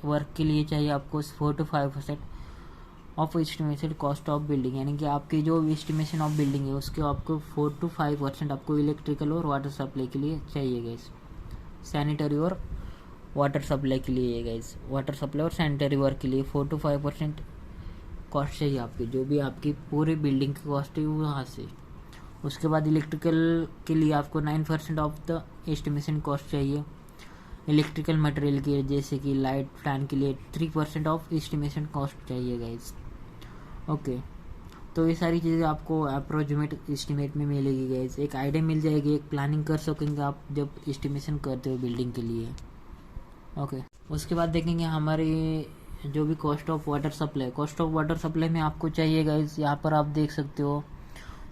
वर्क के लिए चाहिए आपको 4 to 5% of estimation cost of building, यानी कि आपकी जो एस्टिमेशन ऑफ बिल्डिंग है उसके आपको 4 to 5% आपको इलेक्ट्रिकल और वाटर सप्लाई के लिए चाहिए गाइस। सैनिटरी और वाटर सप्लाई के लिए गाइस, वाटर सप्लाई और सैनिटरी वर्क के लिए 4 to 5% कॉस्ट चाहिए आपकी, जो भी आपकी पूरी बिल्डिंग की कॉस्ट है वहाँ से। उसके बाद इलेक्ट्रिकल के लिए आपको 9% ऑफ द एस्टिमेशन कॉस्ट चाहिए। इलेक्ट्रिकल मटेरियल के जैसे कि लाइट फैन के लिए 3% ऑफ एस्टिमेशन कॉस्ट चाहिए गाइस। ओके, तो ये सारी चीज़ें आपको अप्रोक्सीमेट एस्टिमेट में मिलेगी गाइस, एक आइडिया मिल जाएगी, एक प्लानिंग कर सकेंगे आप जब एस्टिमेशन करते हो बिल्डिंग के लिए। ओके, उसके बाद देखेंगे हमारे जो भी cost of water supply. Cost of water supply में आपको चाहिए गाइस, यहाँ पर आप देख सकते हो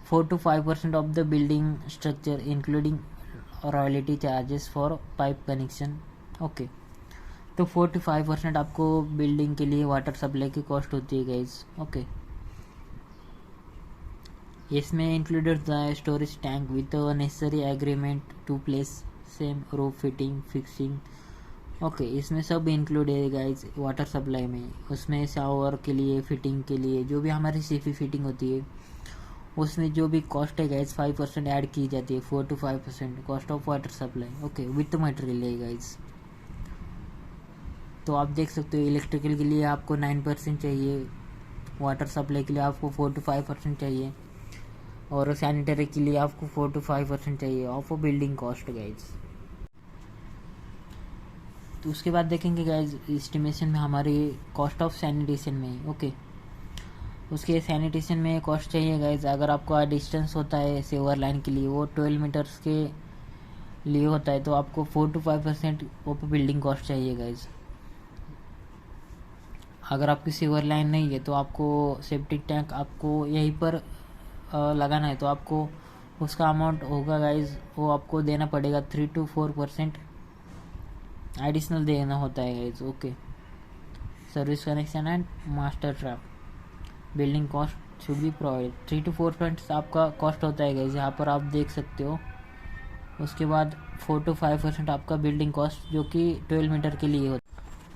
4 to 5% of the building structure including royalty charges for pipe connection. Okay, तो 4 to 5% आपको बिल्डिंग के लिए वाटर सप्लाई की कॉस्ट होती है गाइस। ओके, इसमें included the storage tank with necessary agreement to place same roof fitting fixing. Okay, इसमें सब इंक्लूड है गाइस वाटर सप्लाई में। उसमें शावर के लिए फिटिंग के लिए जो भी हमारी सीपी फिटिंग होती है उसमें जो भी कॉस्ट है गाइस 5% ऐड की जाती है, 4 to 5% cost of water supply. Okay, with material है गाइस। तो आप देख सकते हो इलेक्ट्रिकल के लिए आपको 9% चाहिए, वाटर सप्लाई के लिए आपको 4 to 5% चाहिए, और सैनिटरी के लिए आपको 4 to 5% चाहिए ऑफ बिल्डिंग कॉस्ट गाइस। तो उसके बाद देखेंगे गाइस एस्टिमेशन में हमारी कॉस्ट ऑफ सैनिटेशन में। ओके, उसके सैनिटेशन में कॉस्ट चाहिए गाइस, अगर आपका डिस्टेंस होता है सेवर लाइन के लिए वो 12 मीटर्स के लिए होता है तो आपको 4 to 5% ऑफ बिल्डिंग कॉस्ट चाहिए गाइस। अगर आपकी सेवर लाइन नहीं है तो आपको सेप्टिक टैंक आपको यहीं पर लगाना है तो आपको उसका अमाउंट होगा गाइस, वो आपको देना पड़ेगा 3 to 4% एडिशनल देना होता है guys. Okay, service connection and master trap building cost should be provide 3 to 4% आपका कॉस्ट होता है गाइस, यहाँ पर आप देख सकते हो। उसके बाद 4 to 5% आपका बिल्डिंग कॉस्ट जो कि 12 मीटर के लिए होता है।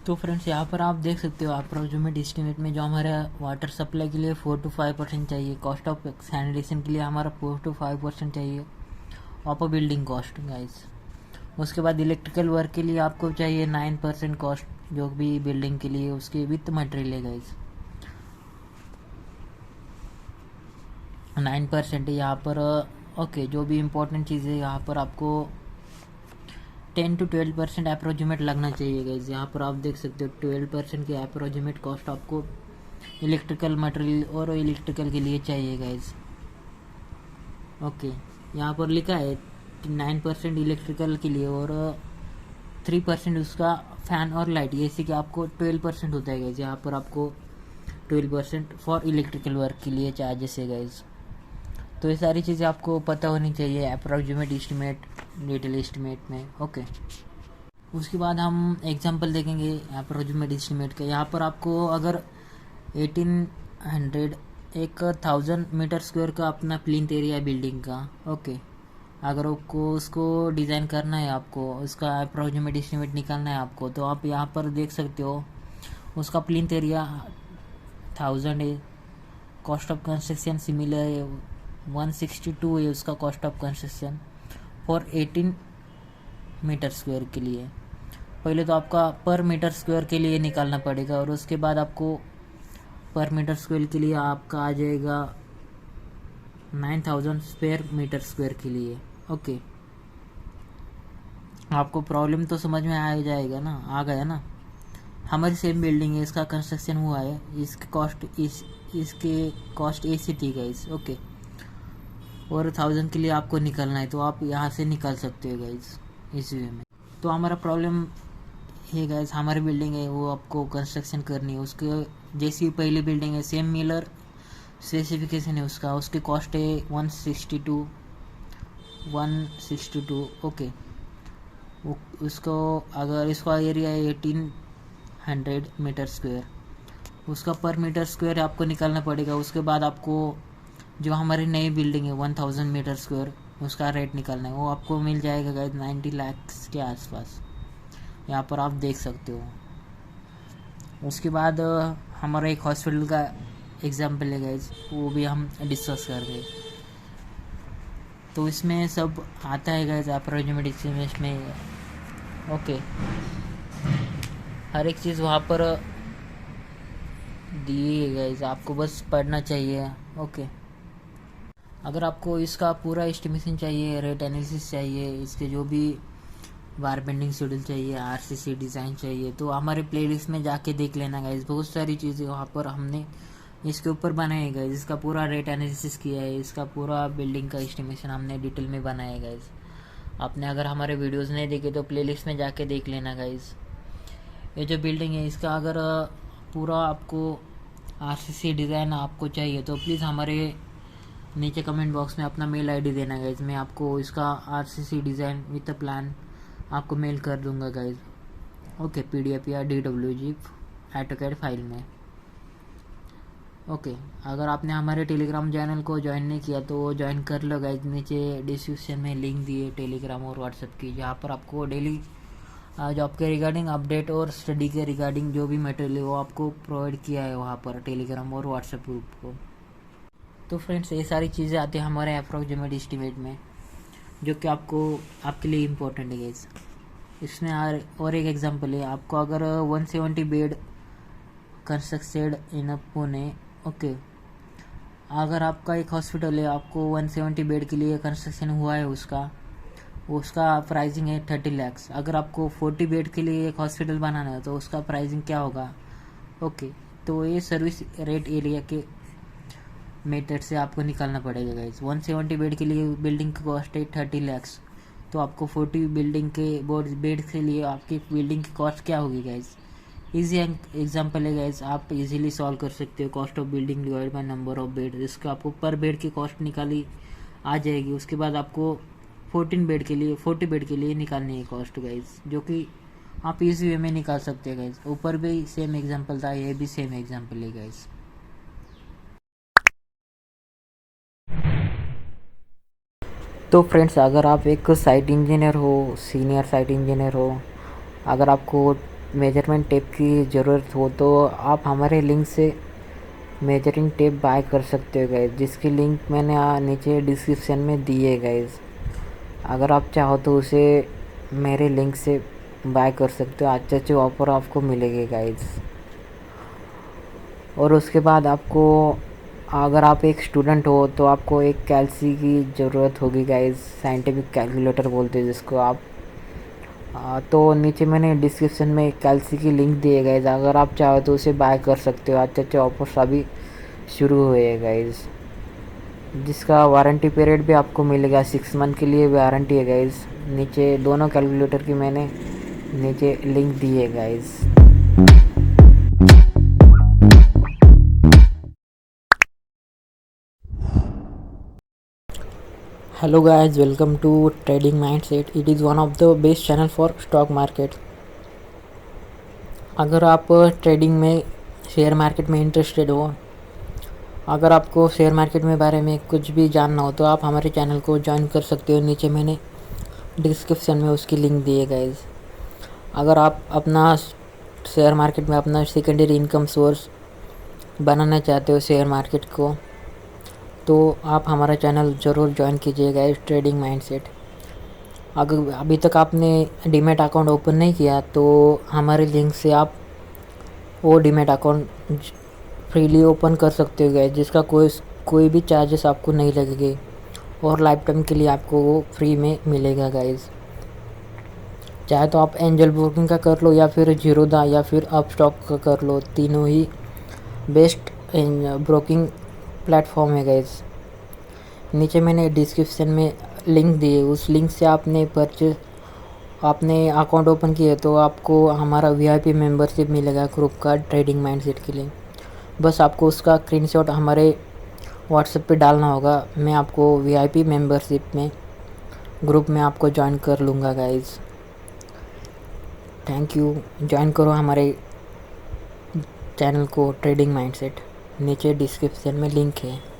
तो फ्रेंड्स यहाँ पर आप देख सकते हो अप्रोक्सीमेट एस्टिमेट में जो हमारा वाटर सप्लाई के लिए 4 to 5% चाहिए, कॉस्ट ऑफ सैनिटेशन के लिए हमारा 4 to 5% चाहिए ऑफ बिल्डिंग कॉस्ट गाइस। उसके बाद इलेक्ट्रिकल वर्क के लिए आपको चाहिए 9% कॉस्ट जो भी बिल्डिंग के लिए उसके विथ मटेरियल है गाइस, 9% है यहाँ पर। ओके, जो भी इम्पोर्टेंट चीज़ है यहाँ पर आपको 10 to 12% अप्रोक्सीमेट लगना चाहिए गाइस। यहाँ पर आप देख सकते हो 12% की अप्रोक्सीमेट कॉस्ट आपको इलेक्ट्रिकल मटेरियल और इलेक्ट्रिकल के लिए चाहिए गाइस। ओके, यहाँ पर लिखा है 9% इलेक्ट्रिकल के लिए और 3% उसका फैन और लाइट, जैसे कि आपको 12% होता है गाइस। यहाँ पर आपको 12% फॉर इलेक्ट्रिकल वर्क के लिए चार्जेस है गाइस। तो ये सारी चीज़ें आपको पता होनी चाहिए अप्रोक्सीमेट एस्टिमेट डिटेल एस्टिमेट में। ओके, उसके बाद हम एग्जांपल देखेंगे अप्रोक्सीमेट एस्टिमेट का। यहाँ पर आपको अगर 1800 1000 मीटर स्क्वायर का अपना प्लिंथ एरिया है बिल्डिंग का। ओके, अगर आपको उसको डिज़ाइन करना है, आपको उसका अप्रोक्सीमेट एस्टिमेट निकालना है आपको, तो आप यहाँ पर देख सकते हो उसका प्लिंथ एरिया 1000 है, कॉस्ट ऑफ कंस्ट्रक्शन सिमिलर है 162 है उसका cost of construction for 18 metre square के लिए। पहले तो आपका पर मीटर स्क्वायर के लिए निकालना पड़ेगा और उसके बाद आपको पर मीटर स्क्वायर के लिए आपका आ जाएगा 9000 स्क्वायर मीटर स्क्वायर के लिए। ओके, आपको प्रॉब्लम तो समझ में आ जाएगा ना, आ गया ना। हमारी सेम बिल्डिंग है, इसका कंस्ट्रक्शन हुआ है, इसके कॉस्ट ऐसी थी गाइस। ओके, और 1000 के लिए आपको निकलना है तो आप यहाँ से निकाल सकते हो गाइस इस वे में। तो हमारा प्रॉब्लम ये गाइस हमारी बिल्डिंग है, वो आपको कंस्ट्रक्शन करनी है। उसके जैसी पहली बिल्डिंग है सेम मिलर स्पेसिफिकेशन है उसका, उसकी कॉस्ट है 162 ओके। उसको अगर इसका एरिया है 1800 मीटर स्क्वायर, उसका पर मीटर स्क्वायर आपको निकालना पड़ेगा। उसके बाद आपको जो हमारी नई बिल्डिंग है 1000 मीटर स्क्वायर, उसका रेट निकालना है। वो आपको मिल जाएगा गाइस 90 लाख के आसपास, यहाँ पर आप देख सकते हो। उसके बाद हमारा एक हॉस्पिटल का एग्जाम्पल है गाइस, वो भी हम डिस्कस कर रहे। तो इसमें सब आता है गाइस अप्रोक्सीमेट में ओके। हर एक चीज़ वहाँ पर दी है गाइस, आपको बस पढ़ना चाहिए ओके। अगर आपको इसका पूरा एस्टिमेशन चाहिए, रेट एनालिसिस चाहिए, इसके जो भी वार बेंडिंग शेड्यूल चाहिए, आरसीसी डिज़ाइन चाहिए, तो हमारे प्लेलिस्ट में जाके देख लेना गाइस। बहुत सारी चीज़ें वहाँ पर हमने इसके ऊपर बनाए गाइस, इसका पूरा रेट एनालिसिस किया है, इसका पूरा बिल्डिंग का एस्टिमेशन हमने डिटेल में बनाया गाइस। आपने अगर हमारे वीडियोस नहीं देखे तो प्लेलिस्ट में जाके देख लेना गाइस। ये जो बिल्डिंग है इसका अगर पूरा आपको आरसीसी डिज़ाइन आपको चाहिए तो प्लीज़ हमारे नीचे कमेंट बॉक्स में अपना मेल आईडी देना गाइज। मैं आपको इसका RCC design with a plan आपको मेल कर दूंगा गाइज ओके, पीडीएफ या डीडब्ल्यूजी ऑटोकैड फाइल में ओके। अगर आपने हमारे टेलीग्राम चैनल को ज्वाइन नहीं किया तो वो ज्वाइन कर लो गाइज, नीचे डिस्क्रिप्शन में लिंक दिए टेलीग्राम और व्हाट्सएप की, जहाँ पर आपको डेली जॉब के रिगार्डिंग अपडेट और स्टडी के रिगार्डिंग जो भी मटेरियल है वो आपको प्रोवाइड किया है वहाँ पर टेलीग्राम और व्हाट्सएप ग्रुप को। तो फ्रेंड्स ये सारी चीज़ें आती हैं हमारे अप्रॉक्सीमेट एस्टिमेट में, जो कि आपके लिए इम्पोर्टेंट है गाइस। इसमें और एक एग्जांपल है, आपको अगर 170 bed constructed in Pune okay, अगर आपका एक हॉस्पिटल है, आपको 170 बेड के लिए कंस्ट्रक्शन हुआ है, उसका प्राइसिंग है 30 लाख। अगर आपको 40 बेड के लिए एक हॉस्पिटल बनाना है तो उसका प्राइसिंग क्या होगा ओके। तो ये सर्विस रेट एरिया के मेथड से आपको निकालना पड़ेगा गाइज। 170 बेड के लिए बिल्डिंग की कॉस्ट है 30 लाख, तो आपको 40 बिल्डिंग के बेड के लिए आपकी बिल्डिंग की कॉस्ट क्या होगी गाइज। इजी एग्जांपल है गाइज, आप इजीली सॉल्व कर सकते हो। Cost of building divide by number of bed, जिसको आपको पर बेड की कॉस्ट निकाली आ जाएगी। उसके बाद आपको 40 बेड के लिए निकालनी है कॉस्ट गाइज, जो कि आप इजी वे में निकाल सकते हैं गाइज। ऊपर भी सेम एग्जाम्पल था, ये भी सेम एग्जाम्पल है गाइज। तो फ्रेंड्स अगर आप एक साइट इंजीनियर हो, सीनियर साइट इंजीनियर हो, अगर आपको मेजरमेंट टेप की ज़रूरत हो तो आप हमारे लिंक से मेजरिंग टेप बाय कर सकते हो गाइज, जिसकी लिंक मैंने नीचे डिस्क्रिप्शन में दी है गाइज। अगर आप चाहो तो उसे मेरे लिंक से बाय कर सकते हो, अच्छे अच्छे ऑफर आपको मिलेंगे गाइज। और उसके बाद आपको अगर आप एक स्टूडेंट हो तो आपको एक कैलसी की ज़रूरत होगी गाइज, साइंटिफिक कैलकुलेटर बोलते हैं जिसको आप। तो नीचे मैंने डिस्क्रिप्शन में कैलसी की लिंक दी है गाइज, अगर आप चाहो तो उसे बाय कर सकते हो। अच्छे अच्छे ऑफर्स अभी शुरू हुए हैं गाइज, जिसका वारंटी पीरियड भी आपको मिलेगा, 6 मंथ के लिए वारंटी है गाइज। नीचे दोनों कैलकुलेटर की मैंने नीचे लिंक दी है guys. Hello guys, welcome to Trading Mindset. It is one of the best channel for stock market. अगर आप ट्रेडिंग में शेयर मार्केट में इंटरेस्टेड हो, अगर आपको शेयर मार्केट में बारे में कुछ भी जानना हो तो आप हमारे चैनल को ज्वाइन कर सकते हो। नीचे मैंने डिस्क्रिप्शन में उसकी लिंक दी है गाइज। अगर आप अपना शेयर मार्केट में अपना सेकेंडरी इनकम सोर्स बनाना चाहते हो शेयर मार्केट को, तो आप हमारा चैनल ज़रूर ज्वाइन कीजिएगा, ट्रेडिंग माइंडसेट। अगर अभी तक आपने डीमैट अकाउंट ओपन नहीं किया तो हमारे लिंक से आप वो डीमैट अकाउंट फ्रीली ओपन कर सकते हो गाइस, जिसका कोई भी चार्जेस आपको नहीं लगेंगे और लाइफ टाइम के लिए आपको वो फ्री में मिलेगा गाइस। चाहे तो आप एंजल ब्रोकिंग का कर लो या फिर जीरोधा या फिर अपस्टॉक का कर लो, तीनों ही बेस्ट ब्रोकिंग प्लेटफॉर्म है गाइस। नीचे मैंने डिस्क्रिप्शन में लिंक दी है, उस लिंक से आपने परचेज आपने अकाउंट ओपन किया तो आपको हमारा वीआईपी मेंबरशिप मिलेगा ग्रुप का ट्रेडिंग माइंडसेट के लिए। बस आपको उसका स्क्रीनशॉट हमारे व्हाट्सएप पे डालना होगा। मैं आपको वीआईपी मेंबरशिप में ग्रुप में आपको ज्वाइन कर लूँगा गाइज़। Thank you. ज्वाइन करो हमारे चैनल को ट्रेडिंग माइंडसेट, नीचे डिस्क्रिप्शन में लिंक है।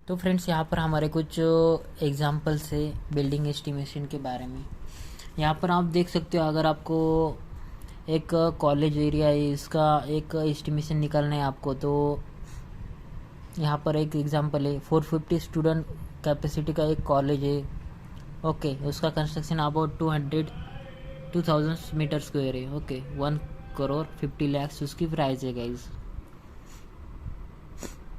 तो फ्रेंड्स यहाँ पर हमारे कुछ एग्जांपल्स है बिल्डिंग एस्टिमेशन के बारे में। यहाँ पर आप देख सकते हो, अगर आपको एक कॉलेज एरिया है, इसका एक एस्टिमेशन निकालना है आपको, तो यहाँ पर एक एग्जांपल है 450 स्टूडेंट कैपेसिटी का एक कॉलेज है। ओके, उसका कंस्ट्रक्शन अबाउट 2000 मीटर स्क्वायर है। ओके, 1,50,00,000 उसकी प्राइस है गाइज।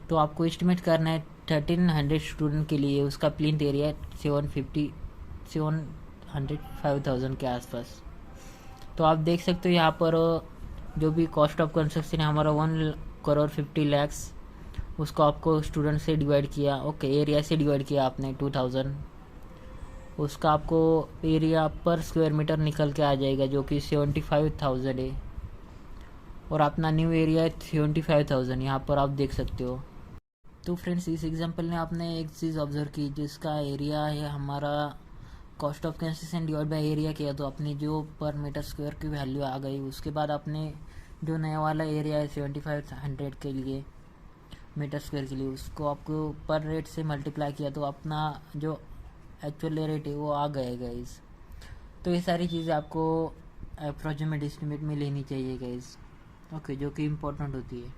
तो आपको एस्टिमेट करना है 1300 स्टूडेंट के लिए, उसका प्लिंथ एरिया 705,000 के आसपास। तो आप देख सकते हो यहाँ पर जो भी कॉस्ट ऑफ कंस्ट्रक्शन है हमारा 1,50,00,000, उसको आपको स्टूडेंट से डिवाइड किया। ओके, एरिया से डिवाइड किया आपने 2000, उसका आपको एरिया पर स्क्वायर मीटर निकल के आ जाएगा जो कि 75,000 है। और अपना न्यू एरिया है 75,000, यहाँ पर आप देख सकते हो। तो फ्रेंड्स, इस एग्जांपल में आपने एक चीज़ ऑब्जर्व की, जिसका एरिया है हमारा cost of construction divide by area किया, तो अपनी जो पर मीटर स्क्वायर की वैल्यू आ गई। उसके बाद आपने जो नया वाला एरिया है 7500 के लिए मीटर स्क्वायर के लिए, उसको आपको पर रेट से मल्टीप्लाई किया, तो अपना जो एक्चुअल रेट है वो आ गया गाइस। तो ये सारी चीज़ें आपको अप्रॉक्सीमेट एस्टिमेट में लेनी चाहिए गाइस। ओके, जो कि इम्पोर्टेंट होती है।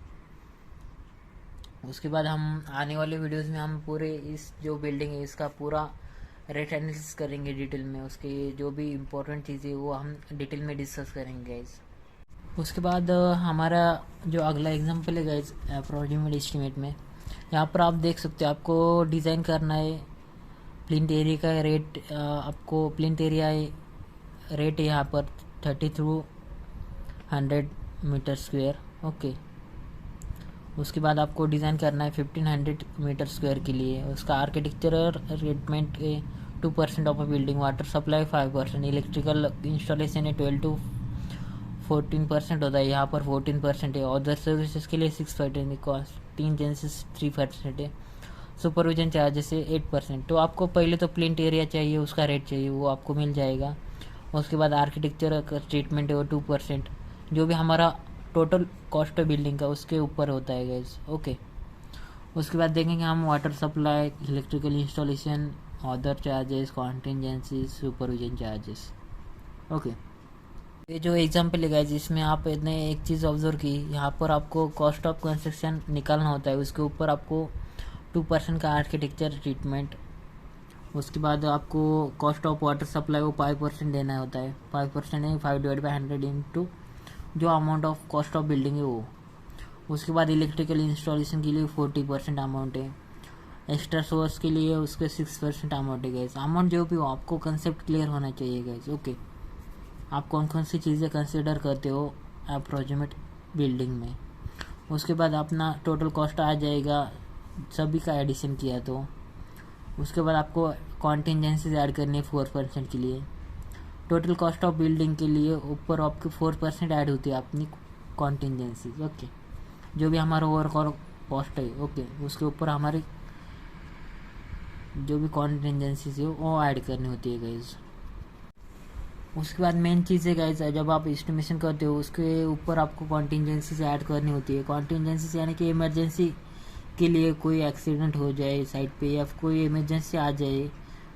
उसके बाद हम आने वाले वीडियोस में हम पूरे इस जो बिल्डिंग है इसका पूरा रेट एनालिसिस करेंगे डिटेल में। उसके जो भी इम्पोर्टेंट चीज़ें वो हम डिटेल में डिस्कस करेंगे गाइस। उसके बाद हमारा जो अगला एग्जांपल है गाइस अप्रॉक्सीमेट एस्टिमेट में, यहाँ पर आप देख सकते हो आपको डिज़ाइन करना है प्लिंथ एरिया का रेट। आपको प्लिंथ एरिया रेट है यहाँ पर 3200 मीटर स्क्वायर। ओके, उसके बाद आपको डिज़ाइन करना है 1500 मीटर स्क्वायर के लिए। उसका architectural treatment 2% of a building, water supply 5%, electrical installation है 12 to 14% होता है, यहाँ पर 14% है। अदर सर्विसेज के लिए 6%, कॉन्टीजेंसीज 3% है, सुपरविजन चार्जेस है 8%। तो आपको पहले तो प्लिंथ एरिया चाहिए, उसका रेट चाहिए, वो आपको मिल जाएगा। उसके बाद आर्किटेक्चर का ट्रीटमेंट है वो 2%, जो भी हमारा टोटल कॉस्ट ऑफ बिल्डिंग का उसके ऊपर होता है गाइस। ओके, उसके बाद देखेंगे हम water supply, electrical installation, other charges, contingency, supervision charges. Okay, ये जो एग्जांपल है गाइस, इसमें आपने एक चीज़ ऑब्जर्व की, यहाँ पर आपको कॉस्ट ऑफ कंस्ट्रक्शन निकालना होता है, उसके ऊपर आपको 2% का आर्किटेक्चर ट्रीटमेंट। उसके बाद आपको कॉस्ट ऑफ वाटर सप्लाई वो 5% देना होता है। 5% है 5/100 इंटू जो amount of cost of building है वो। उसके बाद इलेक्ट्रिकल इंस्टॉलेशन के लिए 40% अमाउंट है। एक्स्ट्रा सोर्स के लिए उसके 6% अमाउंट है गैस। अमाउंट जो भी हो, आपको कंसेप्ट क्लियर होना चाहिए गैस। ओके, आप कौन कौन सी चीज़ें कंसिडर करते हो अप्रॉक्सीमेट बिल्डिंग में। उसके बाद अपना टोटल कॉस्ट आ जाएगा सभी का एडिशन किया तो। उसके बाद आपको कॉन्टीजेंसीज ऐड करनी है 4% के लिए। टोटल कॉस्ट ऑफ बिल्डिंग के लिए ऊपर आपके 4% ऐड होती है अपनी कॉन्टीजेंसीज। ओके, जो भी हमारा ओवरऑल कॉस्ट है, ओके, उसके ऊपर हमारी जो भी कॉन्टीजेंसीज है वो ऐड करनी होती है गाइज। उसके बाद मेन चीज़ है गाइज, जब आप एस्टिमेशन करते हो उसके ऊपर आपको कॉन्टीजेंसीज ऐड करनी होती है। कॉन्टीजेंसीज यानी कि इमरजेंसी के लिए कोई एक्सीडेंट हो जाए साइट पे या कोई इमरजेंसी आ जाए,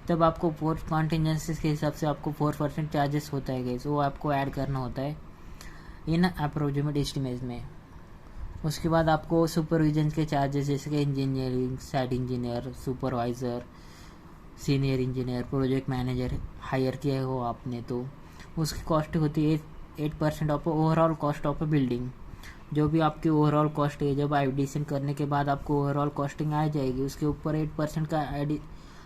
तब आपको 4 कॉन्टीजेंसीज के हिसाब से आपको 4% चार्जेस होता है गाइस, वो आपको ऐड करना होता है इन अप्रोक्सीमेट एस्टिमेट में। उसके बाद आपको सुपरविजन के चार्जेस जैसे कि engineering, site engineer, supervisor, senior engineer, project manager hire किया हो आपने तो उसकी कॉस्ट होती है 8% of overall cost of a building. जो भी आपकी ओवरऑल कॉस्ट है, जब एडिशन करने के बाद आपको ओवरऑल कॉस्टिंग आ जाएगी, उसके ऊपर 8% का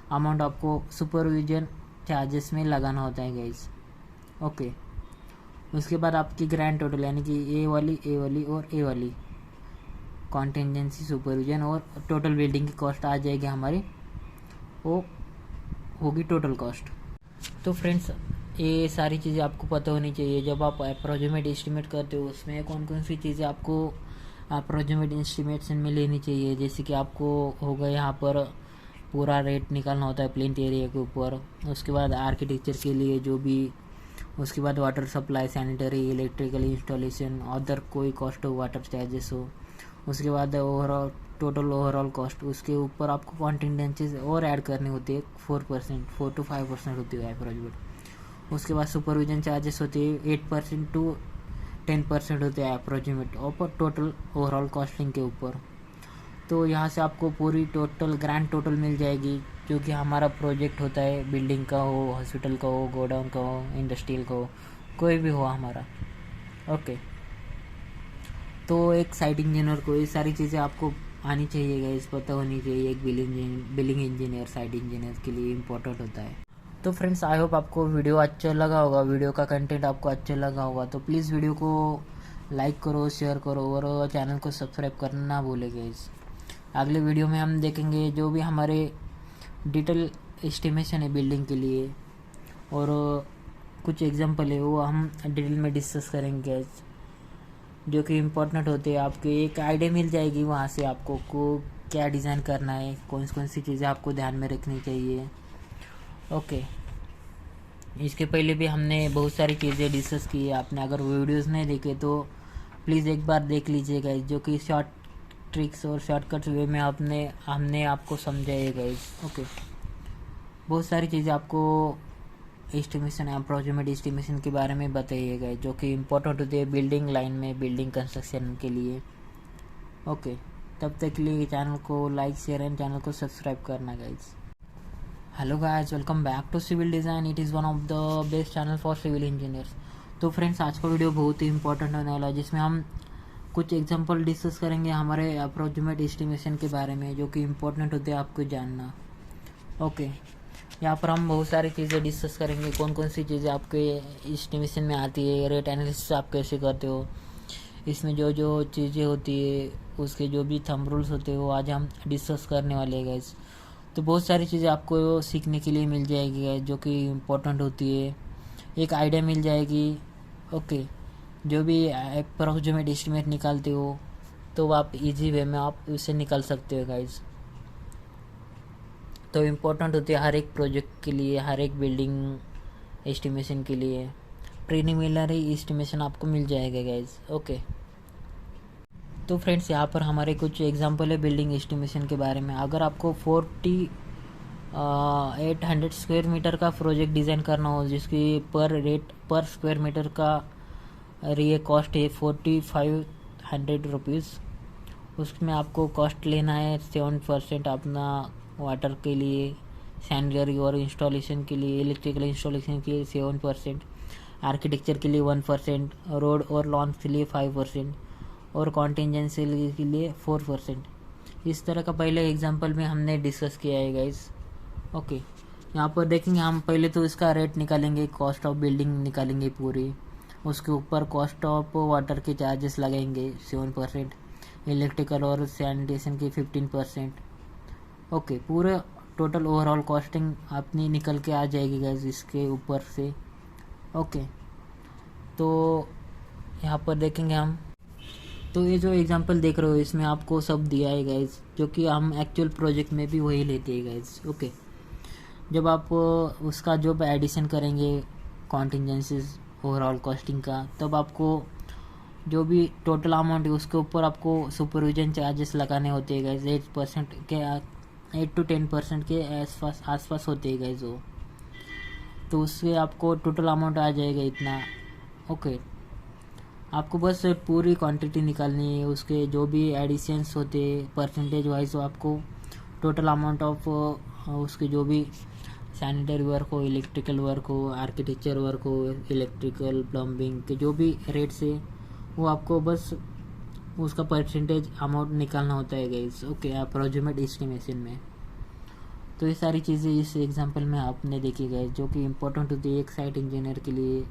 अमाउंट आपको सुपरविजन चार्जेस में लगाना होता है गाइस। ओके, उसके बाद आपकी ग्रैंड टोटल यानी कि ए वाली और ए वाली कॉन्टीजेंसी, सुपरविजन और टोटल बिल्डिंग की कॉस्ट आ जाएगी हमारी वो होगी टोटल कॉस्ट। तो फ्रेंड्स ये सारी चीज़ें आपको पता होनी चाहिए जब आप अप्रोक्सीमेट एस्टिमेट करते हो। उसमें कौन कौन सी चीज़ें आपको अप्रोक्सीमेट एस्टिमेशन में लेनी चाहिए, जैसे कि आपको होगा यहाँ पर पूरा रेट निकालना होता है प्लेन एरिया के ऊपर। उसके बाद आर्किटेक्चर के लिए जो भी, उसके बाद water supply, sanitary, electrical installation, other कोई कॉस्ट हो, वाटर चार्जेस हो। उसके बाद ओवरऑल टोटल ओवरऑल कॉस्ट, उसके ऊपर आपको कॉन्टिजेंसीज और ऐड करनी होती है 4%, 4 to 5% होती है अप्रोक्सीमेट। उसके बाद सुपरविजन चार्जेस होती है 8% to 10% होते हैं अप्रोक्सीमेट और टोटल ओवरऑल कॉस्टिंग के ऊपर। तो यहाँ से आपको पूरी टोटल ग्रैंड टोटल मिल जाएगी, जो कि हमारा प्रोजेक्ट होता है, बिल्डिंग का हो, हॉस्पिटल का हो, गोडाउन का हो, इंडस्ट्रियल का हो, कोई भी हो हमारा। ओके, तो एक साइट इंजीनियर को ये सारी चीज़ें आपको आनी चाहिए गाइस, पता होनी चाहिए। एक बिलिंग इंजीनियर साइट इंजीनियर के लिए इम्पोर्टेंट होता है। तो फ्रेंड्स आई होप आपको वीडियो अच्छा लगा होगा, वीडियो का कंटेंट आपको अच्छा लगा होगा। तो प्लीज़ वीडियो को लाइक करो, शेयर करो और चैनल को सब्सक्राइब करना ना भूलें गाइस। अगले वीडियो में हम देखेंगे जो भी हमारे डिटेल एस्टिमेशन है बिल्डिंग के लिए, और कुछ एग्जांपल है वो हम डिटेल में डिस्कस करेंगे गाइस, जो कि इम्पोर्टेंट होते हैं। आपको एक आइडिया मिल जाएगी वहाँ से आपको को क्या डिज़ाइन करना है, कौन कौन सी चीज़ें आपको ध्यान में रखनी चाहिए। ओके, इसके पहले भी हमने बहुत सारी चीज़ें डिस्कस की है। आपने अगर वीडियोस नहीं देखे तो प्लीज़ एक बार देख लीजिएगा, जो कि शॉर्ट ट्रिक्स और शॉर्टकट वे में हमने आपको समझाएगा गाइस। ओके, बहुत सारी चीज़ें आपको एस्टिमेशन, अप्रोक्सीमेट एस्टिमेशन के बारे में बताइएगा, जो कि इम्पोर्टेंट होती है बिल्डिंग लाइन में, बिल्डिंग कंस्ट्रक्शन के लिए। ओके, तब तक के लिए चैनल को लाइक, शेयर एंड चैनल को सब्सक्राइब करना guys. Hello guys, welcome back to civil design. It is one of the best channel for civil engineers. तो फ्रेंड्स आज का वीडियो बहुत ही इंपॉर्टेंट होने वाला है, जिसमें हम कुछ एग्जांपल डिस्कस करेंगे हमारे अप्रोक्सीमेट एस्टिमेशन के बारे में, जो कि इम्पोर्टेंट होते हैं आपको जानना। ओके, यहाँ पर हम बहुत सारी चीज़ें डिस्कस करेंगे, कौन कौन सी चीज़ें आपके एस्टिमेशन में आती है, रेट एनालिसिस आप कैसे करते हो, इसमें जो जो चीज़ें होती है उसके जो भी थंब रूल्स होते हैं वो आज हम डिस्कस करने वाले हैं गाइस। तो बहुत सारी चीज़ें आपको सीखने के लिए मिल जाएगी गाइस, जो कि इम्पोर्टेंट होती है। एक आइडिया मिल जाएगी। ओके, जो भी अप्रोक्सीमेट एस्टिमेट निकालते हो तो आप इजी वे में आप उसे निकाल सकते हो गाइस। तो इम्पोर्टेंट होती है हर एक प्रोजेक्ट के लिए, हर एक बिल्डिंग एस्टिमेशन के लिए प्रीलिमिनरी एस्टिमेशन आपको मिल जाएगा गाइस। ओके, तो फ्रेंड्स यहाँ पर हमारे कुछ एग्जांपल है बिल्डिंग एस्टिमेशन के बारे में। अगर आपको 800 स्क्वायर मीटर का प्रोजेक्ट डिज़ाइन करना हो, जिसकी पर स्क्वायर मीटर का ये कॉस्ट है 4500 रुपीज़, उसमें आपको कॉस्ट लेना है 7% अपना वाटर के लिए, सैनिटरी और इंस्टॉलेशन के लिए, इलेक्ट्रिकल इंस्टॉलेशन के लिए 7%, आर्किटेक्चर के लिए 1%, रोड और लॉन के लिए 5% और कॉन्टिजेंसी के लिए 4%। इस तरह का पहले एग्जांपल में हमने डिस्कस किया है गाइस। ओके, यहाँ पर देखेंगे हम पहले तो इसका रेट निकालेंगे, कॉस्ट ऑफ बिल्डिंग निकालेंगे पूरी, उसके ऊपर कॉस्ट ऑफ वाटर के चार्जेस लगाएंगे 7%, इलेक्ट्रिकल और सैनिटेशन के 15%। ओके, पूरे टोटल ओवरऑल कॉस्टिंग अपनी निकल के आ जाएगी गाइस इसके ऊपर से। ओके, तो यहाँ पर देखेंगे हम, तो ये जो एग्जांपल देख रहे हो इसमें आपको सब दिया है गाइस, जो कि हम एक्चुअल प्रोजेक्ट में भी वही लेते हैं गाइस। ओके, जब आप उसका जब एडिशन करेंगे कॉन्टिजेंसीज ओवरऑल कॉस्टिंग का, तब आपको जो भी टोटल अमाउंट है उसके ऊपर आपको सुपरविजन चार्जेस लगाने होते हैं गाइस। 8% के 8 to 10% के आसपास होते हैं गाइस वो, तो उससे आपको टोटल अमाउंट आ जाएगा इतना। ओके, आपको बस पूरी क्वांटिटी निकालनी है, उसके जो भी एडिशंस होते हैं परसेंटेज वाइज, तो आपको टोटल अमाउंट ऑफ उसके जो भी सैनिटरी वर्क हो, इलेक्ट्रिकल वर्क हो, आर्किटेक्चर वर्क हो, इलेक्ट्रिकल प्लम्बिंग के जो भी रेट्स है वो आपको बस उसका परसेंटेज अमाउंट निकालना होता है गाइस। ओके, अप्रोक्सीमेट एस्टिमेशन में। तो ये सारी चीज़ें इस एग्जांपल में आपने देखी गाइस, जो कि इम्पोर्टेंट होती है एक साइट इंजीनियर के लिए,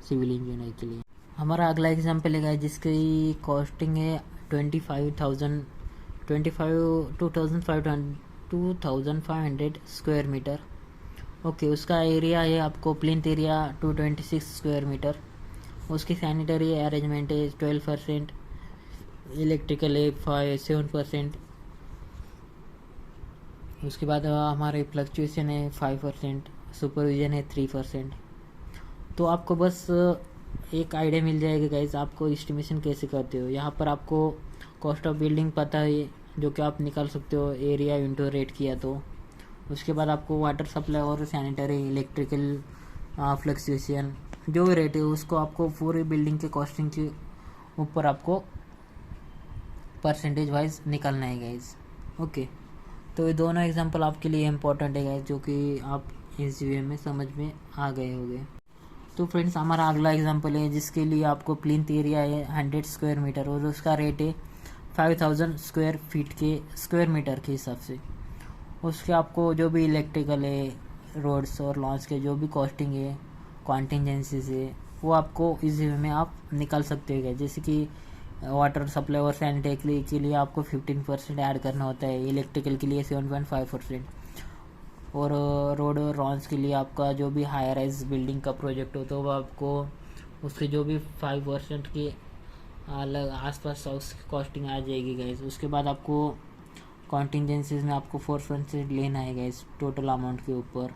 सिविल इंजीनियर के लिए। हमारा अगला एग्जांपल है गाइस, जिसकी कॉस्टिंग है 2500 स्क्वायर मीटर। ओके, उसका एरिया है आपको प्लिंथ एरिया 226 स्क्वायर मीटर। उसकी सैनिटरी अरेंजमेंट है 12%, इलेक्ट्रिकल है 7%। उसके बाद हमारे फ्लक्चुएशन है 5%, सुपरविजन है 3%। तो आपको बस एक आइडिया मिल जाएगा गाइज आपको एस्टिमेशन कैसे करते हो। यहाँ पर आपको कॉस्ट ऑफ बिल्डिंग पता है, जो कि आप निकाल सकते हो एरिया इंटू रेट किया तो। उसके बाद आपको वाटर सप्लाई और सैनिटरी, इलेक्ट्रिकल, फ्लक्चुएशन जो भी रेट है उसको आपको पूरी बिल्डिंग के कॉस्टिंग के ऊपर आपको परसेंटेज वाइज निकालना है गाइज। ओके, तो ये दोनों एग्जांपल आपके लिए इम्पोर्टेंट है गाइज, जो कि आप इस वे में समझ में आ गए होंगे। तो फ्रेंड्स, हमारा अगला एग्जांपल है जिसके लिए आपको प्लिंथ एरिया है 100 स्क्वायर मीटर और उसका रेट है 5000 स्क्वायर फीट के स्क्वायर मीटर के हिसाब से। उसके आपको जो भी इलेक्ट्रिकल है, रोड्स और लॉन्स के जो भी कॉस्टिंग है, कॉन्टिजेंसीज है, वो आपको इस वे में आप निकाल सकते हो। जैसे कि वाटर सप्लाई और सैनिटरी के लिए आपको 15% ऐड करना होता है, इलेक्ट्रिकल के लिए 7.5%, और रोड और लॉन्स के लिए आपका जो भी हाई राइज बिल्डिंग का प्रोजेक्ट होता है वो आपको उसके जो भी 5% की अलग आसपास उसकी कॉस्टिंग आ जाएगी गाइस। उसके बाद आपको कॉन्टिजेंसीज में आपको 4% लेना है गाइस टोटल अमाउंट के ऊपर।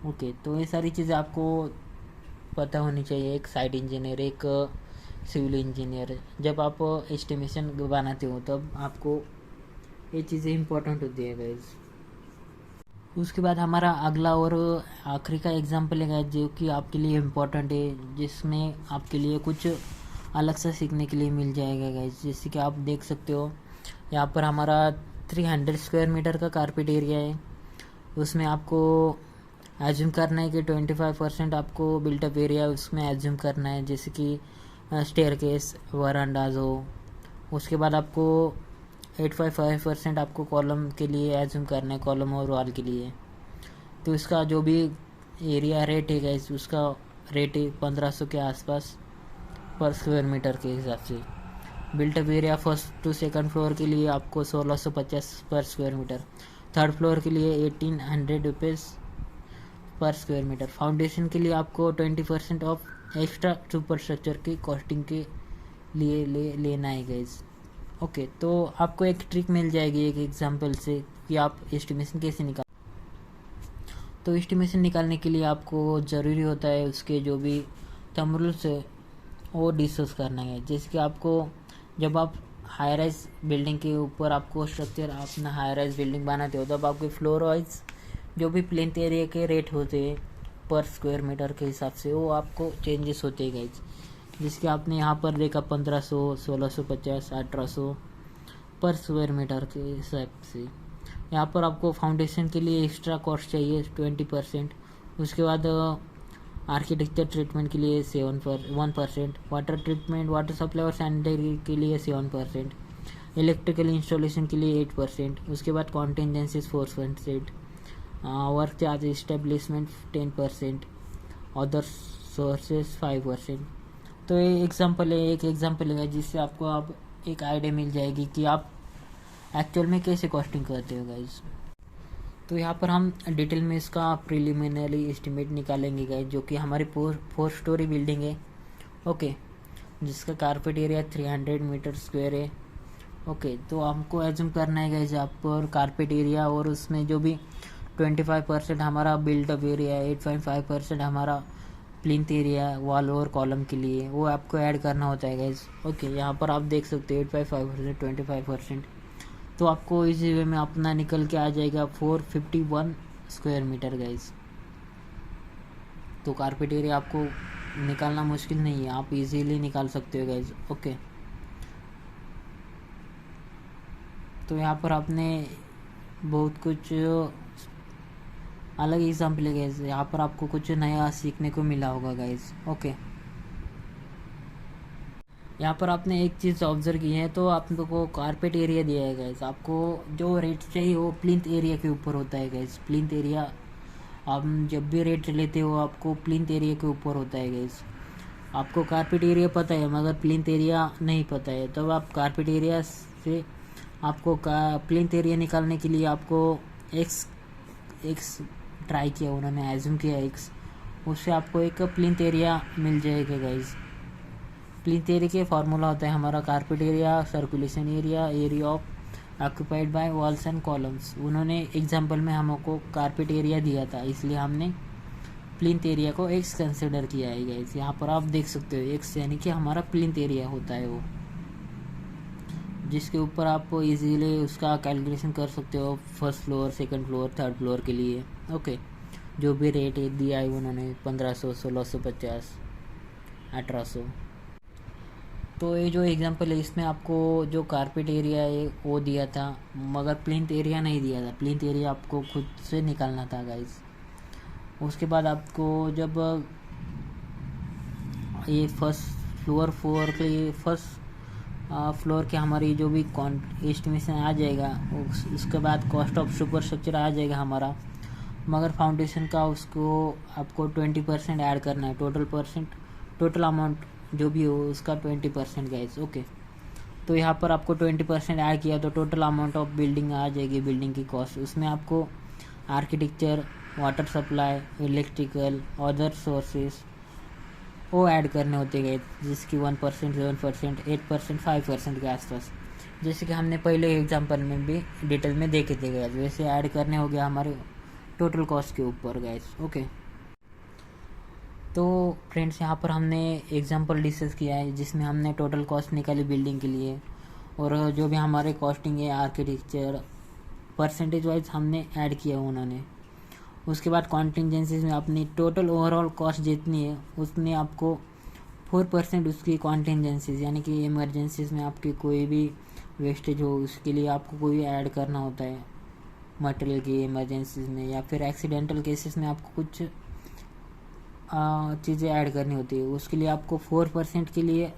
ओके, तो ये सारी चीज़ें आपको पता होनी चाहिए एक साइट इंजीनियर, एक सिविल इंजीनियर। जब आप एस्टिमेशन बनाते हो तब आपको ये चीज़ें इंपॉर्टेंट होती है गाइस। उसके बाद हमारा अगला और आखिरी का एग्जांपल है जो कि आपके लिए इम्पोर्टेंट है, जिसमें आपके लिए कुछ अलग सा सीखने के लिए मिल जाएगा गाइस। जैसे कि आप देख सकते हो यहाँ पर हमारा 300 स्क्वायर मीटर का कारपेट एरिया है। उसमें आपको एज्यूम करना है कि 25% आपको बिल्टअप एरिया उसमें एज्यूम करना है, जैसे कि स्टेयरकेस, वरांडाज हो। उसके बाद आपको 8.5% आपको कॉलम के लिए एज्यूम करना है, कॉलम और वॉल के लिए। तो इसका जो भी एरिया रेट है गाइस, उसका रेट है 1500 के आसपास पर स्क्वायर मीटर के हिसाब से। Built up area first to second floor के लिए आपको 1650 पर स्क्वायर मीटर, थर्ड फ्लोर के लिए 1800 रुपीज़ पर स्क्वायर मीटर। फाउंडेशन के लिए आपको 20% ऑफ एक्स्ट्रा सुपरस्ट्रक्चर की कॉस्टिंग के लिए लेना है गाइस। ओके, तो आपको एक ट्रिक मिल जाएगी एक एग्जांपल से कि आप एस्टिमेशन कैसे निकाल। तो एस्टिमेशन निकालने के लिए आपको ज़रूरी होता है उसके जो भी थंब रूल्स है वो डिस्कस करना है। जैसे कि आपको जब आप हाई राइज बिल्डिंग के ऊपर आपको स्ट्रक्चर अपना हाई राइज बिल्डिंग बनाते हो तब आपके फ्लोर वाइज जो भी प्लिंथ एरिया के रेट होते हैं पर स्क्वायर मीटर के हिसाब से वो आपको चेंजेस होते हैं गाइज। जिसके आपने यहाँ पर देखा 1500, 1650, 1800 पर स्क्वायर मीटर के हिसाब से। यहाँ पर आपको फाउंडेशन के लिए एक्स्ट्रा कॉस्ट चाहिए 20%। उसके बाद आर्किटेक्चर ट्रीटमेंट के लिए 1%, वाटर ट्रीटमेंट, वाटर सप्लाई और सैनिटरी के लिए 7%, इलेक्ट्रिकल इंस्टॉलेशन के लिए 8%। उसके बाद contingencies 4%, work charge establishment 10%, other sources 5%। तो ये एग्जांपल है, एक एग्जांपल है जिससे आपको अब एक आइडिया मिल जाएगी कि आप एक्चुअल में कैसे कॉस्टिंग करते हो गाइज। तो यहाँ पर हम डिटेल में इसका प्रिलिमिनरी एस्टिमेट निकालेंगे गाइज, जो कि हमारी 4 स्टोरी बिल्डिंग है। ओके, जिसका कारपेट एरिया 300 मीटर स्क्वायर है। ओके, तो हमको एज्यूम करना है गाइज आप पर कारपेट एरिया और उसमें जो भी 25% हमारा बिल्डअप एरिया है, 8.5% हमारा प्लिंथ एरिया वॉल और कॉलम के लिए वो आपको ऐड करना होता है गाइज। ओके, यहाँ पर आप देख सकते हो 8.5%, 25%। तो आपको इसी वे में अपना निकल के आ जाएगा 451 स्क्वायर मीटर गाइज। तो कारपेट एरिया आपको निकालना मुश्किल नहीं है, आप इजीली निकाल सकते हो गाइज। ओके, तो यहाँ पर आपने बहुत कुछ अलग एग्जाम्पल है गाइज, यहाँ पर आपको कुछ नया सीखने को मिला होगा गाइज। ओके, यहाँ पर आपने एक चीज़ ऑब्जर्व की है, तो आपको कारपेट एरिया दिया है गाइज, आपको जो रेट चाहिए वो प्लिंथ एरिया के ऊपर होता है गाइज। प्लिंथ एरिया आप जब भी रेट लेते हो आपको प्लिंथ एरिया के ऊपर होता है गाइज। आपको कारपेट एरिया पता है मगर प्लिंथ एरिया नहीं पता है, तब आप कारपेट एरिया से आपको प्लिंथ एरिया निकालने के लिए आपको एक्स ट्राई किया, उन्होंने एज्यूम किया एक्स, उससे आपको एक प्लिंथ एरिया मिल जाएगा गाइज। प्लिंथ एरिया के फार्मूला होता है हमारा carpet area, circulation area, area of occupied by walls and columns. उन्होंने एग्जाम्पल में हमको कार्पेट एरिया दिया था, इसलिए हमने प्लिंथ एरिया को एक्स कंसिडर किया है गाइस। यहाँ पर आप देख सकते हो एक्स यानी कि हमारा प्लिंथ एरिया होता है वो, जिसके ऊपर आप इजीली उसका कैलकुलेशन कर सकते हो first floor, second floor, third floor के लिए। ओके, जो भी रेट दिया है उन्होंने 1500, 1650, 1800। तो ये जो एग्जांपल है इसमें आपको जो कारपेट एरिया है वो दिया था, मगर प्लिंथ एरिया नहीं दिया था। प्लिंथ एरिया आपको खुद से निकालना था गाइस। उसके बाद आपको जब ये फर्स्ट फ्लोर के फर्स्ट फ्लोर के हमारी जो भी एस्टिमेशन आ जाएगा, उसके बाद कॉस्ट ऑफ सुपर स्ट्रक्चर आ जाएगा हमारा, मगर फाउंडेशन का उसको आपको 20% ऐड करना है। टोटल अमाउंट जो भी हो उसका 20% गाइस। ओके, तो यहाँ पर आपको 20% ऐड किया तो टोटल अमाउंट ऑफ बिल्डिंग आ जाएगी, बिल्डिंग की कॉस्ट। उसमें आपको architecture, water supply, electrical, other sources वो ऐड करने होते गए, जिसकी 1%, 7%, 8%, 5% के आसपास, जैसे कि हमने पहले एग्जांपल में भी डिटेल में देखे थे गैस। वैसे ऐड करने हो गया हमारे टोटल कॉस्ट के ऊपर गैस। ओके, तो फ्रेंड्स यहाँ पर हमने एग्जांपल डिस्कस किया है जिसमें हमने टोटल कॉस्ट निकाली बिल्डिंग के लिए, और जो भी हमारे कॉस्टिंग है आर्किटेक्चर परसेंटेज वाइज हमने ऐड किया उन्होंने। उसके बाद कॉन्टिजेंसीज में अपनी टोटल ओवरऑल कॉस्ट जितनी है उसमें आपको 4% उसकी कॉन्टिजेंसीज यानी कि इमरजेंसीज में आपकी कोई भी वेस्टेज हो उसके लिए आपको कोई ऐड करना होता है मटेरियल की इमरजेंसीज में, या फिर एक्सीडेंटल केसेस में आपको कुछ चीज़ें ऐड करनी होती है। उसके लिए आपको 4% के लिए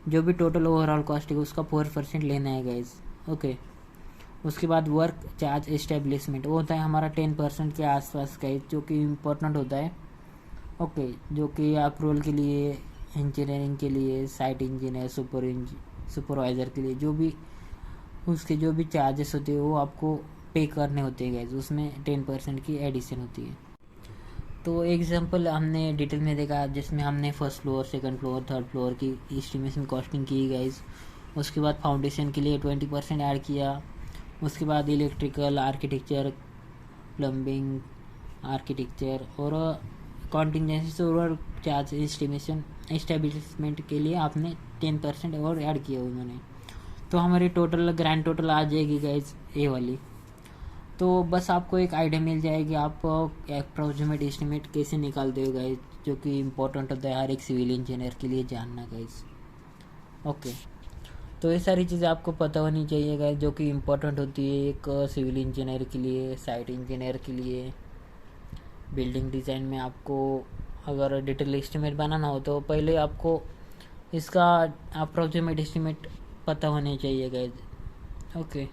जो भी टोटल ओवरऑल कॉस्ट है उसका 4% लेना है गाइस। ओके, उसके बाद वर्क चार्ज एस्टेब्लिशमेंट वो होता है हमारा 10% के आसपास का, जो कि इम्पोर्टेंट होता है। ओके, जो कि अप्रूवल के लिए, इंजीनियरिंग के लिए, साइट इंजीनियर, सुपरवाइज़र के लिए जो भी उसके जो भी चार्जेस होते हैं वो आपको पे करने होते हैं गाइस। उसमें 10% की एडिशन होती है। तो एग्जांपल हमने डिटेल में देखा जिसमें हमने first floor, second floor, third floor की एस्टिमेशन कॉस्टिंग की गाइस। उसके बाद फाउंडेशन के लिए 20% ऐड किया। उसके बाद इलेक्ट्रिकल, आर्किटेक्चर, प्लम्बिंग, आर्किटेक्चर और कॉन्टिजेंसी और चार्ज एस्टेब्लिशमेंट के लिए आपने 10% और ऐड किया उन्होंने। तो हमारी टोटल ग्रैंड टोटल आ जाएगी गाइज ये वाली। तो बस आपको एक आइडिया मिल जाएगी आप अप्रोक्सीमेट एस्टिमेट कैसे निकालते हो गाइज, जो कि इम्पोर्टेंट होता है हर एक सिविल इंजीनियर के लिए जानना गाइज। ओके, तो ये सारी चीज़ें आपको पता होनी चाहिए गाइज जो कि इम्पोर्टेंट होती है एक सिविल इंजीनियर के लिए, साइट इंजीनियर के लिए। बिल्डिंग डिज़ाइन में आपको अगर डिटेल एस्टिमेट बनाना हो तो पहले आपको इसका अप्रोक्सीमेट एस्टिमेट पता होने चाहिए गाइज। ओके,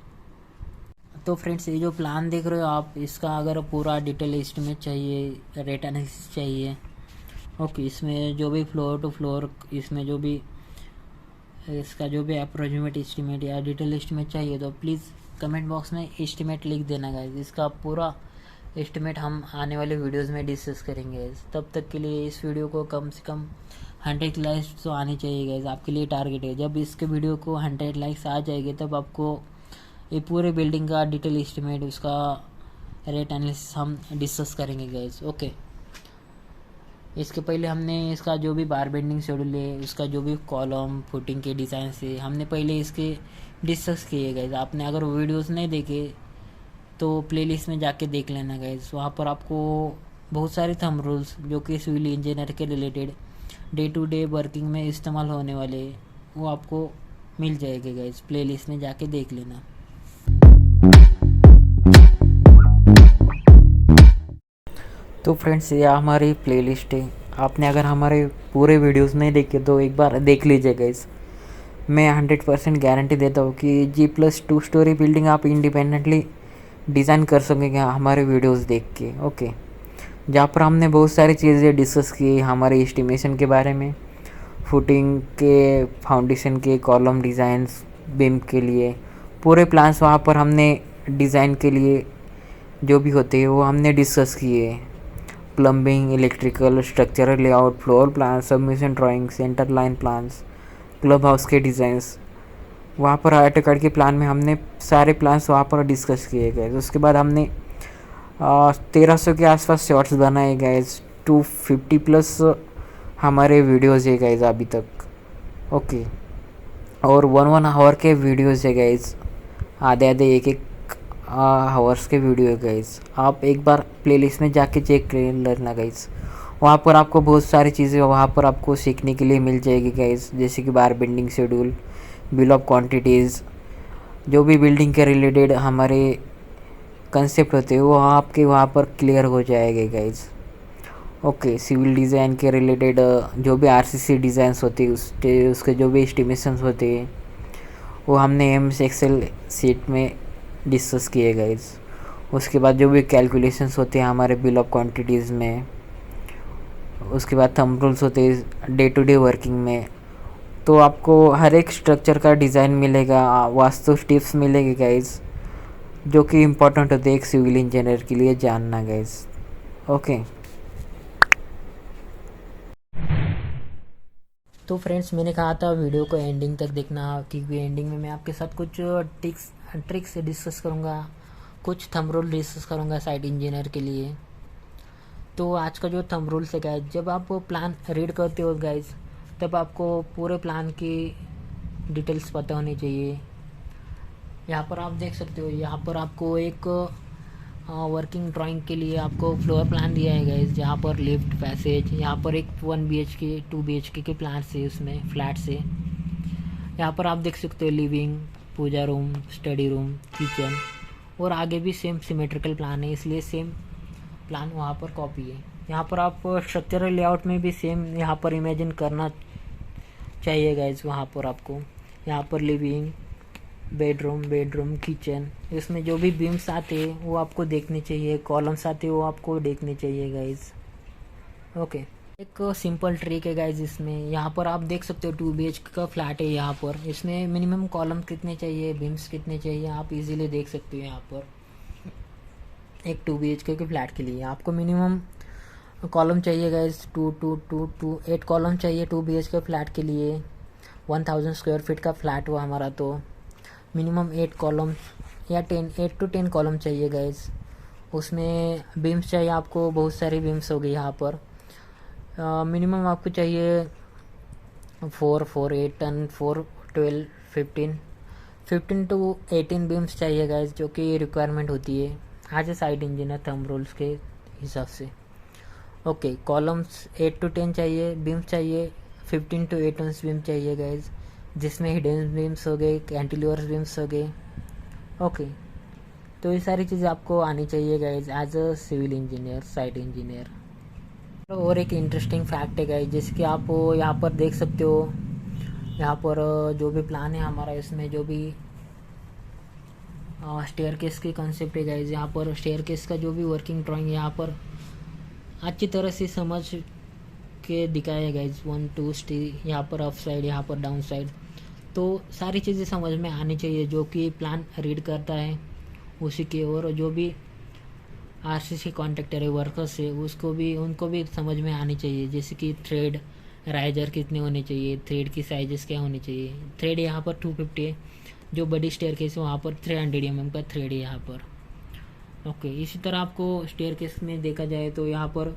तो फ्रेंड्स ये जो प्लान देख रहे हो आप, इसका अगर पूरा डिटेल एस्टिमेट चाहिए, रेट एनालिसिस चाहिए, ओके, इसमें जो भी फ्लोर टू फ्लोर इसमें जो भी इसका जो भी अप्रोक्सीमेट एस्टिमेट या डिटेल एस्टिमेट चाहिए तो प्लीज़ कमेंट बॉक्स में एस्टिमेट लिख देना गाइज। इसका पूरा एस्टिमेट हम आने वाले वीडियोस में डिस्कस करेंगे। तब तक के लिए इस वीडियो को कम से कम 100 लाइक्स तो आनी चाहिए गाइज, आपके लिए टारगेट है। जब इसके वीडियो को 100 लाइक्स आ जाएंगे तब आपको ये पूरे बिल्डिंग का डिटेल एस्टिमेट, उसका रेट एनालिसिस हम डिस्कस करेंगे गाइज। ओके, इसके पहले हमने इसका जो भी बार बेंडिंग शेड्यूल है, उसका जो भी कॉलम फुटिंग के डिज़ाइन से हमने पहले इसके डिस्कस किए गाइज। आपने अगर वीडियोस नहीं देखे तो प्लेलिस्ट में जाके देख लेना गाइज। वहाँ पर आपको बहुत सारे थंब रूल्स जो कि सिविल इंजीनियर के related day to day working में इस्तेमाल होने वाले वो आपको मिल जाएगा गाइज। प्लेलिस्ट में जाके देख लेना। तो फ्रेंड्स ये हमारी प्लेलिस्ट है। आपने अगर हमारे पूरे वीडियोस नहीं देखे तो एक बार देख लीजिए गाइस। मैं 100% गारंटी देता हूँ कि G+2 स्टोरी बिल्डिंग आप इंडिपेंडेंटली डिज़ाइन कर सकेंगे हमारे वीडियोस देख के। ओके, जहाँ पर हमने बहुत सारी चीज़ें डिस्कस की हमारे एस्टिमेशन के बारे में, फुटिंग के, फाउंडेशन के, कॉलम डिज़ाइंस, बीम के लिए पूरे प्लान्स वहाँ पर हमने डिज़ाइन के लिए जो भी होते हैं वो हमने डिस्कस किए। Plumbing, electrical, structural layout, floor plan, submission drawing, centre line plans, club house के डिज़ाइंस, वहाँ पर आर्टिकल के प्लान में हमने सारे प्लान्स वहाँ पर डिस्कस किए गए। उसके बाद हमने 1300 के आसपास शॉर्ट्स बनाए गए, 250 प्लस हमारे वीडियोज़ है गाइज अभी तक। ओके, और 1 1 आवर के वीडियोज़ है गाइज, आधे आधे एक एक हावर्स के वीडियो है गाइज। आप एक बार प्लेलिस्ट में जाके चेक कर लेना गाइज, वहाँ पर आपको बहुत सारी चीज़ें वहाँ पर आपको सीखने के लिए मिल जाएगी गाइज, जैसे कि बार bending schedule, bill of quantities, जो भी बिल्डिंग के रिलेटेड हमारे कंसेप्ट होते हैं वो आपके वहाँ पर क्लियर हो जाएंगे गाइज। ओके, सिविल डिज़ाइन के रिलेटेड जो भी आरसीसी डिज़ाइंस होते हैं उसके जो भी एस्टिमेशंस होते हैं वो हमने एमएस एक्सेल सीट में डिस्कस किए गाइज। उसके बाद जो भी कैलकुलेशंस होते हैं हमारे बिल ऑफ क्वांटिटीज़ में, उसके बाद थंब रूल्स होते हैं डे टू डे वर्किंग में। तो आपको हर एक स्ट्रक्चर का डिज़ाइन मिलेगा, वास्तु टिप्स मिलेगी गाइज, जो कि इम्पोर्टेंट होते हैं एक सिविल इंजीनियर के लिए जानना गाइज। ओके, तो फ्रेंड्स मैंने कहा था वीडियो को एंडिंग तक देखना, क्योंकि एंडिंग में मैं आपके साथ कुछ ट्रिक्स डिस्कस करूँगा, कुछ थंब रूल डिस्कस करूँगा साइट इंजीनियर के लिए। तो आज का जो थंब रूल्स है गाइज, जब आप प्लान रीड करते हो गाइज तब आपको पूरे प्लान की डिटेल्स पता होनी चाहिए। यहाँ पर आप देख सकते हो, यहाँ पर आपको एक वर्किंग ड्राइंग के लिए आपको फ्लोर प्लान दिया है गाइज, जहाँ पर लिफ्ट, पैसेज, यहाँ पर एक 1 BHK 2 BHK के प्लान से उसमें फ्लैट से। यहाँ पर आप देख सकते हो लिविंग, पूजा रूम, स्टडी रूम, किचन, और आगे भी सेम सिमेट्रिकल प्लान है, इसलिए सेम प्लान वहाँ पर कॉपी है। यहाँ पर आप स्ट्रक्चरल लेआउट में भी सेम यहाँ पर इमेजिन करना चाहिए गाइज। वहाँ पर आपको यहाँ पर लिविंग, बेडरूम, किचन, इसमें जो भी बीम्स आते हैं वो आपको देखने चाहिए, कॉलम्स आते हैं वो आपको देखने चाहिए गाइज। ओके, एक सिंपल ट्रिक है गाइज इसमें। यहाँ पर आप देख सकते हो 2 BHK का फ्लैट है, यहाँ पर इसमें मिनिमम कॉलम कितने चाहिए, बीम्स कितने चाहिए, आप इजीली देख सकते हो। यहाँ पर एक 2 BHK के फ्लैट के लिए आपको मिनिमम कॉलम चाहिए गाइज 8 कॉलम चाहिए 2 BHK फ्लैट के लिए। 1000 स्क्वायर फीट का फ्लैट हुआ हमारा, तो मिनिमम 8 कॉलम या 8 to 10 कॉलम चाहिए गाइज। उसमें बीम्स चाहिए आपको, बहुत सारी बीम्स हो गई यहाँ पर। मिनिमम आपको चाहिए 4 8 10 4 12 15 to 18 बीम्स चाहिए गाइज, जो कि रिक्वायरमेंट होती है as a site engineer thumb rules के हिसाब से। ओके, कॉलम्स 8 to 10 चाहिए, बीम्स चाहिए 15 to 18 बीम चाहिए गाइज, जिसमें हिडन बीम्स हो गए, कैंटिलीवर्स बीम्स हो गए। ओके, तो ये सारी चीज़ें आपको आनी चाहिए guys as a civil engineer, site engineer. और एक इंटरेस्टिंग फैक्ट है गाइज, जैसे कि आप यहाँ पर देख सकते हो, यहाँ पर जो भी प्लान है हमारा, इसमें जो भी स्टेयरकेस की कंसेप्ट है गाइज, यहाँ पर स्टेयरकेस का जो भी वर्किंग ड्राइंग यहाँ पर अच्छी तरह से समझ के दिखाया गाइज। 1 2 यहाँ पर अप साइड, यहाँ पर डाउन साइड, तो सारी चीज़ें समझ में आनी चाहिए जो कि प्लान रीड करता है उसी के। और जो भी आरसीसी कॉन्ट्रैक्टर है, वर्कर्स है, उनको भी समझ में आनी चाहिए, जैसे कि थ्रेड राइजर कितने होने चाहिए, थ्रेड की साइजेस क्या होनी चाहिए। थ्रेड यहाँ पर 250 है, जो बड़ी स्टेयरकेस है वहाँ पर 300 mm का थ्रेड है यहाँ पर। ओके, इसी तरह आपको स्टेयरकेस में देखा जाए तो यहाँ पर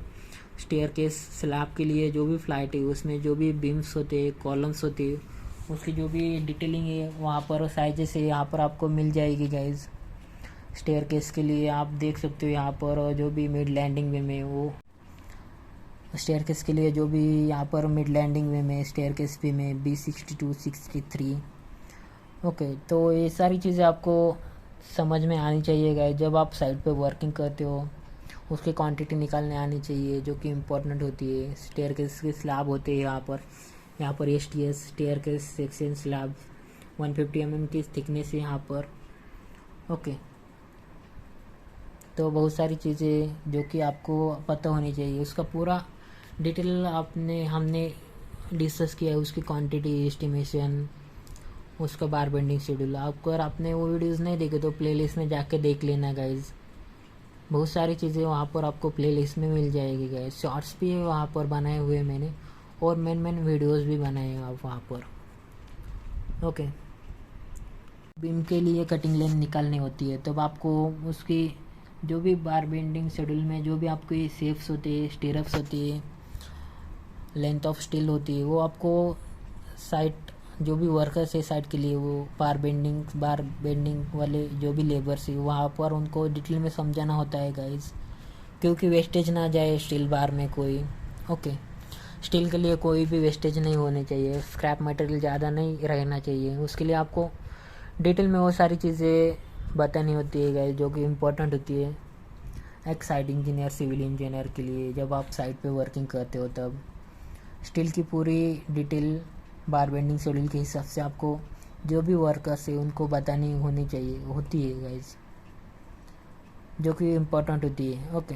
स्टेयरकेस स्लैब के लिए जो भी फ्लाइट है उसमें जो भी बीम्स होते हैं, कॉलम्स होते हैं, उसकी जो भी डिटेलिंग है वहाँ पर साइजेस है यहाँ पर आपको मिल जाएगी गाइज। स्टेयरकेस के लिए आप देख सकते हो यहाँ पर जो भी मिड लैंडिंग वे में, वो स्टेयरकेस के लिए जो भी यहाँ पर मिड लैंडिंग वे में स्टेयरकेस भी में B62 63। ओके, तो ये सारी चीज़ें आपको समझ में आनी चाहिए गाइज। जब आप साइट पे वर्किंग करते हो उसकी क्वांटिटी निकालने आनी चाहिए, जो कि इम्पोर्टेंट होती है। स्टेयरकेस के स्लैब होते हैं यहाँ पर STS staircase section slab 150 mm की थिकनेस है यहाँ पर। ओके, तो बहुत सारी चीज़ें जो कि आपको पता होनी चाहिए, उसका पूरा डिटेल हमने डिस्कस किया है, उसकी क्वांटिटी एस्टिमेशन, उसका बार बेंडिंग शेड्यूल। अगर आपने वो वीडियोस नहीं देखे तो प्लेलिस्ट में जाके देख लेना गाइज। बहुत सारी चीज़ें वहाँ पर आपको प्लेलिस्ट में मिल जाएगी गाइस। शॉर्ट्स भी है वहाँ पर बनाए हुए मैंने, और मेन वीडियोस भी बनाए हैं आप वहाँ पर। ओके, बीम के लिए कटिंग लेंथ निकालनी होती है, तब आपको उसकी जो भी बार बेंडिंग शेड्यूल में जो भी आपकी शेप्स होती है, स्टीरअप्स होती है, लेंथ ऑफ स्टील होती है, वो आपको साइट जो भी वर्कर्स है साइट के लिए, वो बार बेंडिंग वाले जो भी लेबर्स है वहाँ पर उनको डिटेल में समझाना होता है गाइस, क्योंकि वेस्टेज ना जाए स्टील बार में कोई। ओके, स्टील के लिए कोई भी वेस्टेज नहीं होनी चाहिए, स्क्रैप मटेरियल ज़्यादा नहीं रहना चाहिए, उसके लिए आपको डिटेल में वो सारी चीज़ें बतानी होती है गाइस, जो कि इम्पोर्टेंट होती है एक साइट इंजीनियर, सिविल इंजीनियर के लिए। जब आप साइट पे वर्किंग करते हो तब स्टील की पूरी डिटेल बार बेंडिंग शेड्यूल के हिसाब से आपको जो भी वर्कर्स है उनको बतानी होती है गाइस, जो कि इम्पोर्टेंट होती है। ओके,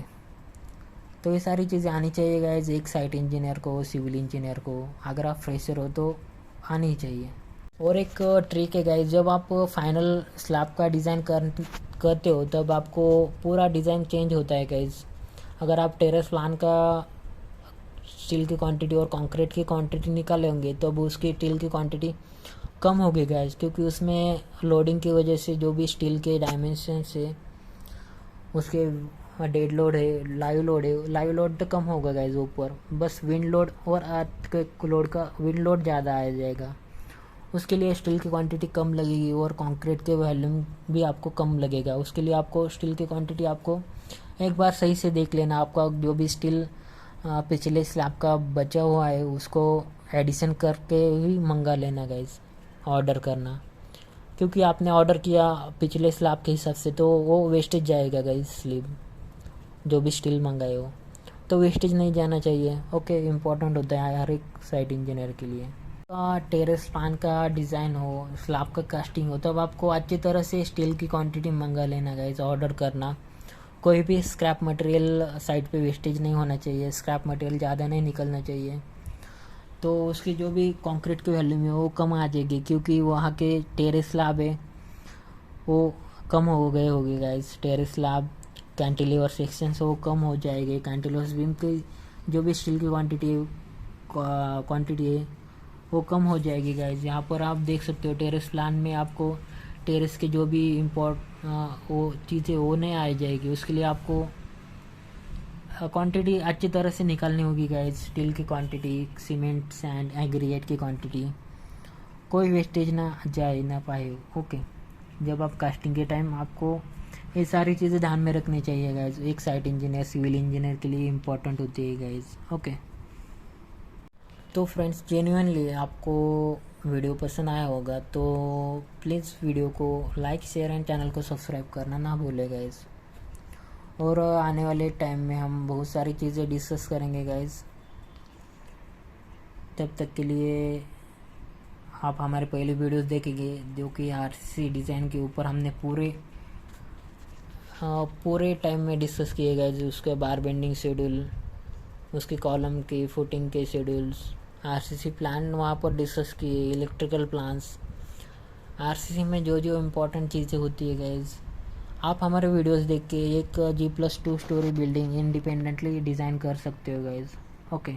तो ये सारी चीज़ें आनी चाहिए गाइस एक साइट इंजीनियर को, सिविल इंजीनियर को। अगर आप फ्रेशर हो तो आनी ही चाहिए। और एक ट्रिक है गाइस, जब आप फाइनल स्लैब का डिज़ाइन करते हो तब आपको पूरा डिज़ाइन चेंज होता है गाइस। अगर आप टेरेस प्लान का स्टील की क्वांटिटी और कंक्रीट की क्वांटिटी निकाले होंगे तो अब उसकी स्टील की क्वांटिटी कम होगी गाइस, क्योंकि उसमें लोडिंग की वजह से जो भी स्टील के डायमेंशन है उसके डेड लोड है, लाइव लोड तो कम होगा गाइस ऊपर, बस विंड लोड और अर्थ के लोड का विंड लोड ज़्यादा आ जाएगा। उसके लिए स्टील की क्वांटिटी कम लगेगी और कंक्रीट के वॉल्यूम भी आपको कम लगेगा। उसके लिए आपको स्टील की क्वांटिटी आपको एक बार सही से देख लेना, आपका जो भी स्टील पिछले स्लैब का बचा हुआ है उसको एडिशन करके ही मंगा लेना गाइस, ऑर्डर करना, क्योंकि आपने ऑर्डर किया पिछले स्लैब के हिसाब से तो वो वेस्टेज जाएगा गाइस, स्लीब जो भी स्टील मंगाए हो तो वेस्टेज नहीं जाना चाहिए। ओके, इम्पोर्टेंट होता है हर एक साइट इंजीनियर के लिए। टेरेस प्लान का डिज़ाइन हो, स्लैब का कास्टिंग हो, तब आपको अच्छी तरह से स्टील की क्वांटिटी मंगा लेना गाइस, ऑर्डर करना। कोई भी स्क्रैप मटेरियल साइड पे वेस्टेज नहीं होना चाहिए, स्क्रैप मटेरियल ज़्यादा नहीं निकलना चाहिए, तो उसकी जो भी कंक्रीट की वैल्यू है वो कम आ जाएगी, क्योंकि वहाँ के टेरेस स्लैब है वो कम हो गए होंगे guys. Terrace slab cantilever section से वो कम हो जाएंगे। कैंटिलीवर बीम की जो भी स्टील की क्वांटिटी है वो कम हो जाएगी गाइस। यहाँ पर आप देख सकते हो टेरेस प्लान में आपको टेरेस के जो भी वो चीज़ें वो नहीं आ जाएगी, उसके लिए आपको क्वांटिटी अच्छी तरह से निकालनी होगी गाइस। स्टील की क्वांटिटी, सीमेंट, सैंड, एग्रीगेट की क्वांटिटी, कोई वेस्टेज ना जाए ना पाए। ओके, जब आप कास्टिंग के टाइम आपको ये सारी चीज़ें ध्यान में रखनी चाहिए गाइस, एक साइट इंजीनियर, सिविल इंजीनियर के लिए इम्पोर्टेंट होती है गाइस। ओके, तो फ्रेंड्स जेन्युइनली आपको वीडियो पसंद आया होगा तो प्लीज़ वीडियो को लाइक, शेयर एंड चैनल को सब्सक्राइब करना ना भूलें गाइस। और आने वाले टाइम में हम बहुत सारी चीज़ें डिस्कस करेंगे गाइस। तब तक के लिए आप हमारे पहले वीडियोस देखेंगे जो कि आरसीसी डिज़ाइन के ऊपर हमने पूरे टाइम में डिस्कस किए गए। उसके बार बेंडिंग शेड्यूल, उसके कॉलम के फुटिंग के शेड्यूल्स, आरसीसी प्लान वहाँ पर डिस्कस किए, इलेक्ट्रिकल प्लान्स। आरसीसी में जो जो इम्पोर्टेंट चीज़ें होती है गाइज, आप हमारे वीडियोस देख के एक G+2 story building independently design कर सकते हो गाइज। ओके,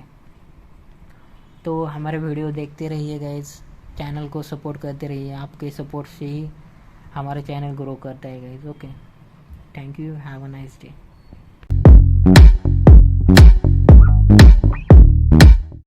तो हमारे वीडियो देखते रहिए गाइज, चैनल को सपोर्ट करते रहिए। आपके सपोर्ट से ही हमारा चैनल ग्रो करता है guys. Okay, thank you, have a nice day.